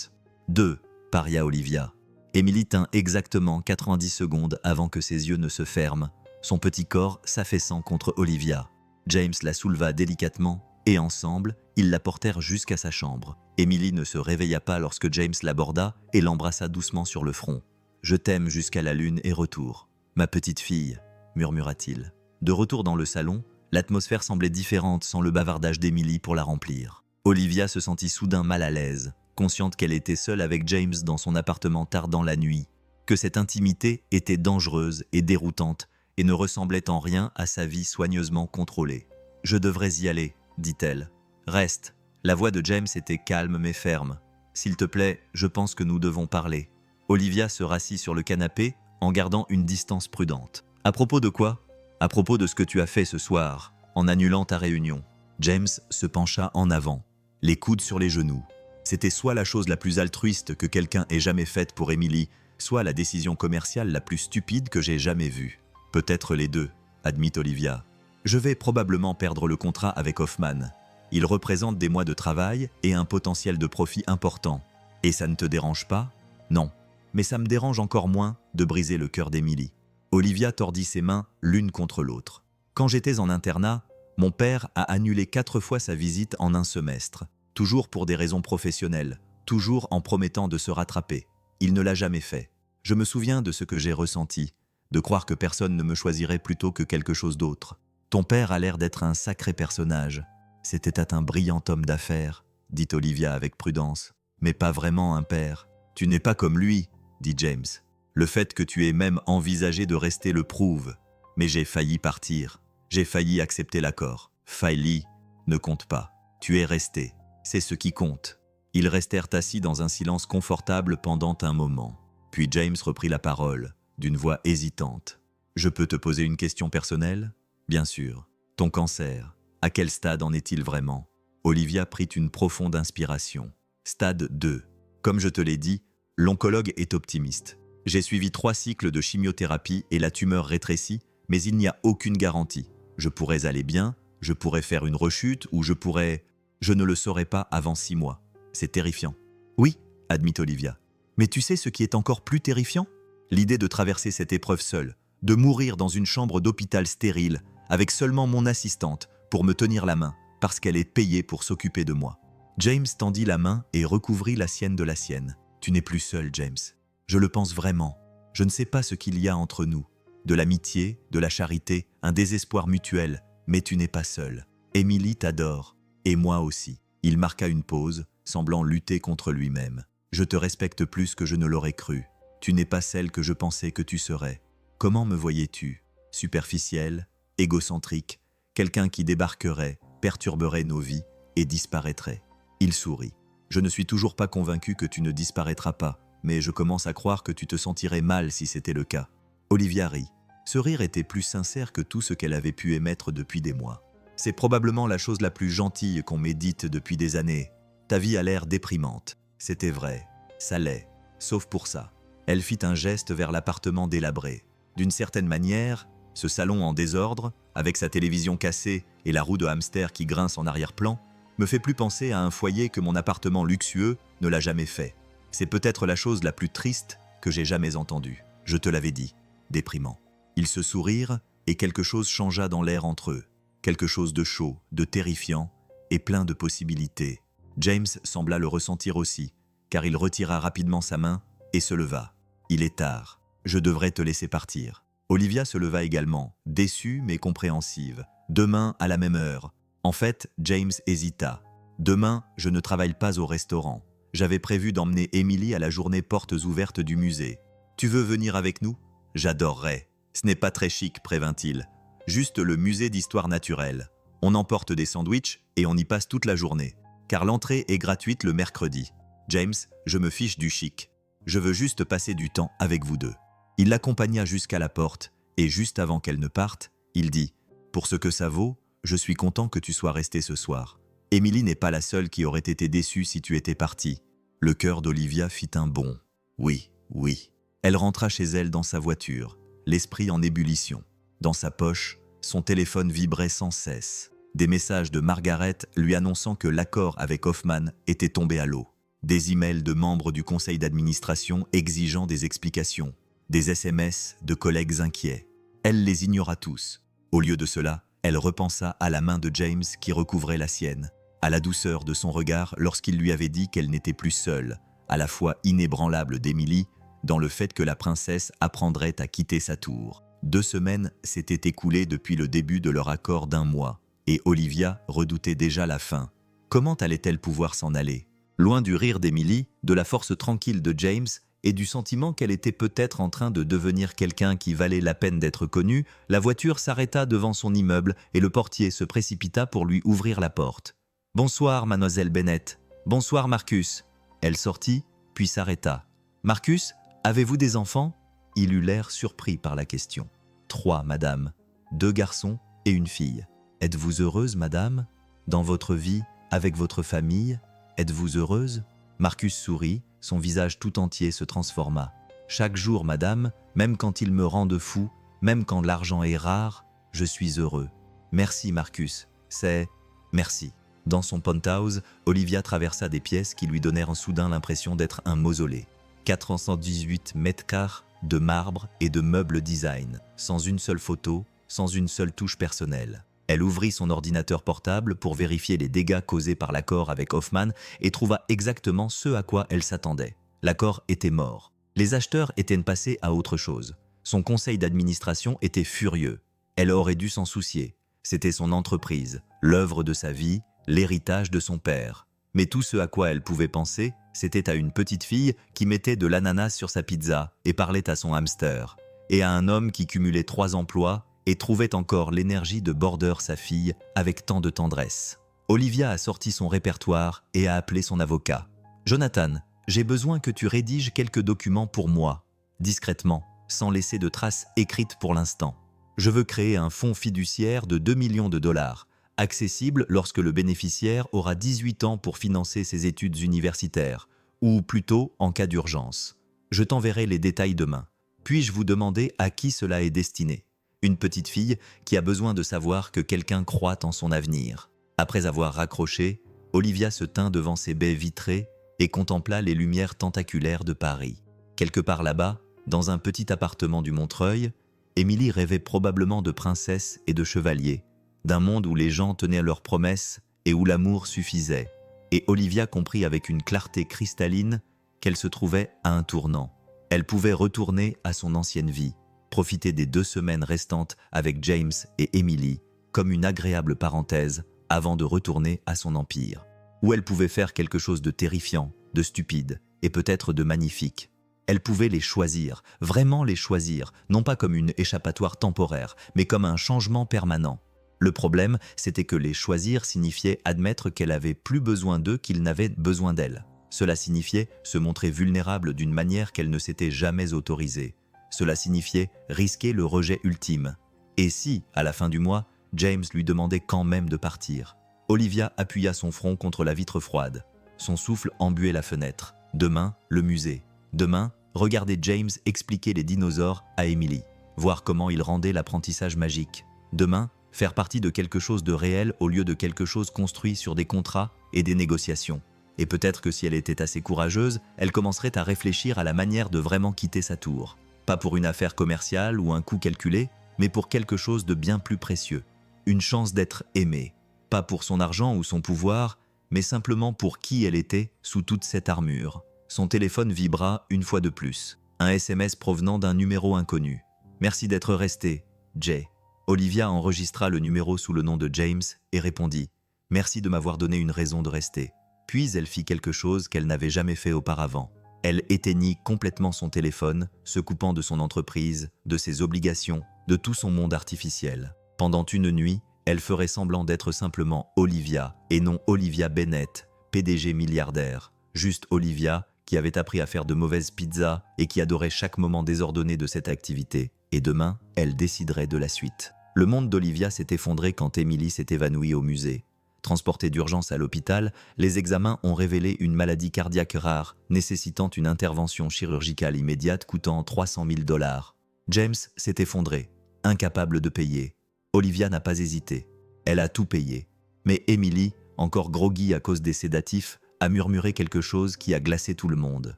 2, paria Olivia. Émilie tint exactement 90 secondes avant que ses yeux ne se ferment, son petit corps s'affaissant contre Olivia. James la souleva délicatement et ensemble, ils la portèrent jusqu'à sa chambre. Émilie ne se réveilla pas lorsque James l'aborda et l'embrassa doucement sur le front. « Je t'aime jusqu'à la lune et retour. Ma petite fille » murmura-t-il. De retour dans le salon, l'atmosphère semblait différente sans le bavardage d'Émilie pour la remplir. Olivia se sentit soudain mal à l'aise. consciente qu'elle était seule avec James dans son appartement tardant la nuit, que cette intimité était dangereuse et déroutante et ne ressemblait en rien à sa vie soigneusement contrôlée. « Je devrais y aller », dit-elle. « Reste. » La voix de James était calme mais ferme. « S'il te plaît, je pense que nous devons parler. » Olivia se rassit sur le canapé en gardant une distance prudente. « À propos de quoi ? » ?»« À propos de ce que tu as fait ce soir, en annulant ta réunion. » James se pencha en avant, les coudes sur les genoux. C'était soit la chose la plus altruiste que quelqu'un ait jamais faite pour Emily, soit la décision commerciale la plus stupide que j'ai jamais vue. « Peut-être les deux, » admit Olivia. « Je vais probablement perdre le contrat avec Hoffman. Il représente des mois de travail et un potentiel de profit important. Et ça ne te dérange pas ? Non. Mais ça me dérange encore moins de briser le cœur d'Emily. » Olivia tordit ses mains l'une contre l'autre. « Quand j'étais en internat, mon père a annulé 4 fois sa visite en un semestre, toujours pour des raisons professionnelles, toujours en promettant de se rattraper. Il ne l'a jamais fait. Je me souviens de ce que j'ai ressenti, de croire que personne ne me choisirait plutôt que quelque chose d'autre. Ton père a l'air d'être un sacré personnage. C'était un brillant homme d'affaires, dit Olivia avec prudence. Mais pas vraiment un père. Tu n'es pas comme lui, dit James. Le fait que tu aies même envisagé de rester le prouve. Mais j'ai failli partir. J'ai failli accepter l'accord. Failli ne compte pas. Tu es resté. C'est ce qui compte. » Ils restèrent assis dans un silence confortable pendant un moment. Puis James reprit la parole, d'une voix hésitante. « Je peux te poser une question personnelle ? » ?»« Bien sûr. Ton cancer, à quel stade en est-il vraiment ?» Olivia prit une profonde inspiration. « Stade 2. Comme je te l'ai dit, l'oncologue est optimiste. J'ai suivi 3 cycles de chimiothérapie et la tumeur rétrécit, mais il n'y a aucune garantie. Je pourrais aller bien, je pourrais faire une rechute ou je pourrais... Je ne le saurais pas avant 6 mois. C'est terrifiant. » « Oui, » admit Olivia. « Mais tu sais ce qui est encore plus terrifiant ? L'idée de traverser cette épreuve seule, de mourir dans une chambre d'hôpital stérile, avec seulement mon assistante pour me tenir la main, parce qu'elle est payée pour s'occuper de moi. » James tendit la main et recouvrit la sienne de la sienne. « Tu n'es plus seul, James. Je le pense vraiment. Je ne sais pas ce qu'il y a entre nous. De l'amitié, de la charité, un désespoir mutuel, mais tu n'es pas seul. Emily t'adore, et moi aussi. » Il marqua une pause, semblant lutter contre lui-même. « Je te respecte plus que je ne l'aurais cru. Tu n'es pas celle que je pensais que tu serais. Comment me voyais-tu ? Superficielle, égocentrique, quelqu'un qui débarquerait, perturberait nos vies et disparaîtrait. » Il sourit. « Je ne suis toujours pas convaincu que tu ne disparaîtras pas, mais je commence à croire que tu te sentirais mal si c'était le cas. » Olivia rit. Ce rire était plus sincère que tout ce qu'elle avait pu émettre depuis des mois. « C'est probablement la chose la plus gentille qu'on m'ait dite depuis des années. Ta vie a l'air déprimante. » C'était vrai. Ça l'est. Sauf pour ça. Elle fit un geste vers l'appartement délabré. D'une certaine manière, ce salon en désordre, avec sa télévision cassée et la roue de hamster qui grince en arrière-plan, me fait plus penser à un foyer que mon appartement luxueux ne l'a jamais fait. C'est peut-être la chose la plus triste que j'ai jamais entendue. Je te l'avais dit. Déprimant. Ils se sourirent et quelque chose changea dans l'air entre eux. Quelque chose de chaud, de terrifiant et plein de possibilités. James sembla le ressentir aussi, car il retira rapidement sa main et se leva. « Il est tard. Je devrais te laisser partir. » Olivia se leva également, déçue mais compréhensive. « Demain à la même heure. » En fait, James hésita. « Demain, je ne travaille pas au restaurant. J'avais prévu d'emmener Emily à la journée portes ouvertes du musée. Tu veux venir avec nous ? J'adorerais. Ce n'est pas très chic, prévint-il. Juste le musée d'histoire naturelle. On emporte des sandwichs et on y passe toute la journée. Car l'entrée est gratuite le mercredi. James, je me fiche du chic. Je veux juste passer du temps avec vous deux. » Il l'accompagna jusqu'à la porte et juste avant qu'elle ne parte, il dit « Pour ce que ça vaut, je suis content que tu sois resté ce soir. Emily n'est pas la seule qui aurait été déçue si tu étais parti. » Le cœur d'Olivia fit un bond. Oui, oui. Elle rentra chez elle dans sa voiture, l'esprit en ébullition. Dans sa poche, son téléphone vibrait sans cesse. Des messages de Margaret lui annonçant que l'accord avec Hoffman était tombé à l'eau. Des emails de membres du conseil d'administration exigeant des explications. Des SMS de collègues inquiets. Elle les ignora tous. Au lieu de cela, elle repensa à la main de James qui recouvrait la sienne, à la douceur de son regard lorsqu'il lui avait dit qu'elle n'était plus seule, à la foi inébranlable d'Emily, dans le fait que la princesse apprendrait à quitter sa tour. 2 semaines s'étaient écoulées depuis le début de leur accord d'1 mois, et Olivia redoutait déjà la fin. Comment allait-elle pouvoir s'en aller ? Loin du rire d'Emily, de la force tranquille de James et du sentiment qu'elle était peut-être en train de devenir quelqu'un qui valait la peine d'être connu, la voiture s'arrêta devant son immeuble et le portier se précipita pour lui ouvrir la porte. « Bonsoir, mademoiselle Bennett. Bonsoir, Marcus. » Elle sortit, puis s'arrêta. « Marcus, avez-vous des enfants ?» Il eut l'air surpris par la question. « 3, madame. 2 garçons et une fille. Êtes-vous heureuse, madame? Dans votre vie, avec votre famille, êtes-vous heureuse ?» Marcus sourit, son visage tout entier se transforma. « Chaque jour, madame, même quand il me rend fou, même quand l'argent est rare, je suis heureux. Merci, Marcus. C'est... merci. » Dans son penthouse, Olivia traversa des pièces qui lui donnèrent soudain l'impression d'être un mausolée. 418 mètres carrés de marbre et de meubles design, sans une seule photo, sans une seule touche personnelle. Elle ouvrit son ordinateur portable pour vérifier les dégâts causés par l'accord avec Hoffman et trouva exactement ce à quoi elle s'attendait. L'accord était mort. Les acheteurs étaient passés à autre chose. Son conseil d'administration était furieux. Elle aurait dû s'en soucier. C'était son entreprise, l'œuvre de sa vie, l'héritage de son père. Mais tout ce à quoi elle pouvait penser, c'était à une petite fille qui mettait de l'ananas sur sa pizza et parlait à son hamster, et à un homme qui cumulait 3 emplois et trouvait encore l'énergie de border sa fille avec tant de tendresse. Olivia a sorti son répertoire et a appelé son avocat. « Jonathan, j'ai besoin que tu rédiges quelques documents pour moi, discrètement, sans laisser de traces écrites pour l'instant. Je veux créer un fonds fiduciaire de 2 millions de dollars, accessible lorsque le bénéficiaire aura 18 ans pour financer ses études universitaires, ou plutôt en cas d'urgence. Je t'enverrai les détails demain. Puis-je vous demander à qui cela est destiné ? Une petite fille qui a besoin de savoir que quelqu'un croit en son avenir. » Après avoir raccroché, Olivia se tint devant ses baies vitrées et contempla les lumières tentaculaires de Paris. Quelque part là-bas, dans un petit appartement du Montreuil, Émilie rêvait probablement de princesse et de chevalier, d'un monde où les gens tenaient leurs promesses et où l'amour suffisait. Et Olivia comprit avec une clarté cristalline qu'elle se trouvait à un tournant. Elle pouvait retourner à son ancienne vie, profiter des 2 semaines restantes avec James et Emily comme une agréable parenthèse avant de retourner à son empire, où elle pouvait faire quelque chose de terrifiant, de stupide et peut-être de magnifique. Elle pouvait les choisir, vraiment les choisir, non pas comme une échappatoire temporaire, mais comme un changement permanent. Le problème, c'était que les choisir signifiait admettre qu'elle avait plus besoin d'eux qu'ils n'avaient besoin d'elle. Cela signifiait se montrer vulnérable d'une manière qu'elle ne s'était jamais autorisée. Cela signifiait risquer le rejet ultime. Et si, à la fin du mois, James lui demandait quand même de partir? Olivia appuya son front contre la vitre froide. Son souffle embuait la fenêtre. Demain, le musée. Demain, regarder James expliquer les dinosaures à Emily. Voir comment il rendait l'apprentissage magique. Demain, faire partie de quelque chose de réel au lieu de quelque chose construit sur des contrats et des négociations. Et peut-être que si elle était assez courageuse, elle commencerait à réfléchir à la manière de vraiment quitter sa tour. Pas pour une affaire commerciale ou un coût calculé, mais pour quelque chose de bien plus précieux. Une chance d'être aimée. Pas pour son argent ou son pouvoir, mais simplement pour qui elle était sous toute cette armure. Son téléphone vibra une fois de plus. Un SMS provenant d'un numéro inconnu. « Merci d'être resté, Jay. » Olivia enregistra le numéro sous le nom de James et répondit « Merci de m'avoir donné une raison de rester. » Puis elle fit quelque chose qu'elle n'avait jamais fait auparavant. Elle éteignit complètement son téléphone, se coupant de son entreprise, de ses obligations, de tout son monde artificiel. Pendant une nuit, elle ferait semblant d'être simplement Olivia et non Olivia Bennett, PDG milliardaire. Juste Olivia, qui avait appris à faire de mauvaises pizzas et qui adorait chaque moment désordonné de cette activité. Et demain, elle déciderait de la suite. Le monde d'Olivia s'est effondré quand Emily s'est évanouie au musée. Transportée d'urgence à l'hôpital, les examens ont révélé une maladie cardiaque rare, nécessitant une intervention chirurgicale immédiate coûtant 300 000 $. James s'est effondré, incapable de payer. Olivia n'a pas hésité. Elle a tout payé. Mais Emily, encore groggy à cause des sédatifs, a murmuré quelque chose qui a glacé tout le monde.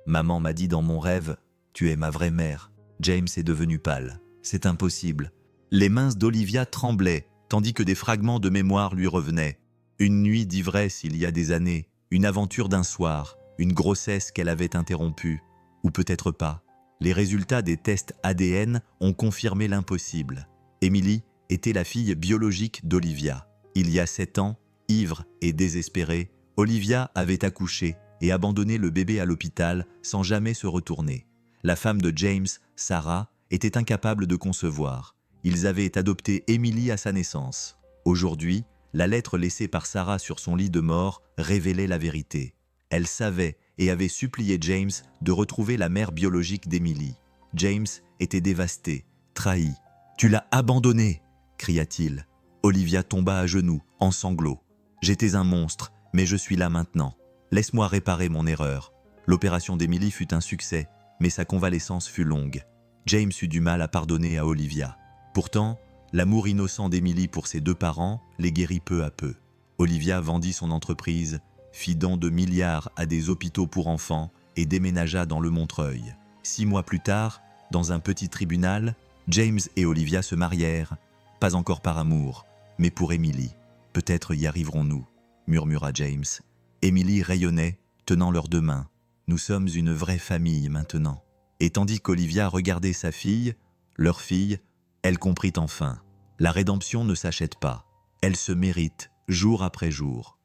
Maman m'a dit dans mon rêve « Tu es ma vraie mère ». James est devenu pâle. C'est impossible. Les mains d'Olivia tremblaient, tandis que des fragments de mémoire lui revenaient. Une nuit d'ivresse il y a des années, une aventure d'un soir, une grossesse qu'elle avait interrompue, ou peut-être pas. Les résultats des tests ADN ont confirmé l'impossible. Emily était la fille biologique d'Olivia. Il y a 7 ans, ivre et désespérée, Olivia avait accouché et abandonné le bébé à l'hôpital sans jamais se retourner. La femme de James, Sarah, était incapable de concevoir. Ils avaient adopté Emily à sa naissance. Aujourd'hui, la lettre laissée par Sarah sur son lit de mort révélait la vérité. Elle savait et avait supplié James de retrouver la mère biologique d'Emily. James était dévasté, trahi. « Tu l'as abandonné !» cria-t-il. Olivia tomba à genoux, en sanglots. « J'étais un monstre, mais je suis là maintenant. Laisse-moi réparer mon erreur. » L'opération d'Emily fut un succès, mais sa convalescence fut longue. James eut du mal à pardonner à Olivia. Pourtant, l'amour innocent d'Emily pour ses deux parents les guérit peu à peu. Olivia vendit son entreprise, fit don de milliards à des hôpitaux pour enfants et déménagea dans le Montreuil. 6 mois plus tard, dans un petit tribunal, James et Olivia se marièrent, pas encore par amour, mais pour Emily. « Peut-être y arriverons-nous », murmura James. Emily rayonnait, tenant leurs deux mains. « Nous sommes une vraie famille maintenant. » Et tandis qu'Olivia regardait sa fille, leur fille, elle comprit enfin. La rédemption ne s'achète pas. Elle se mérite jour après jour.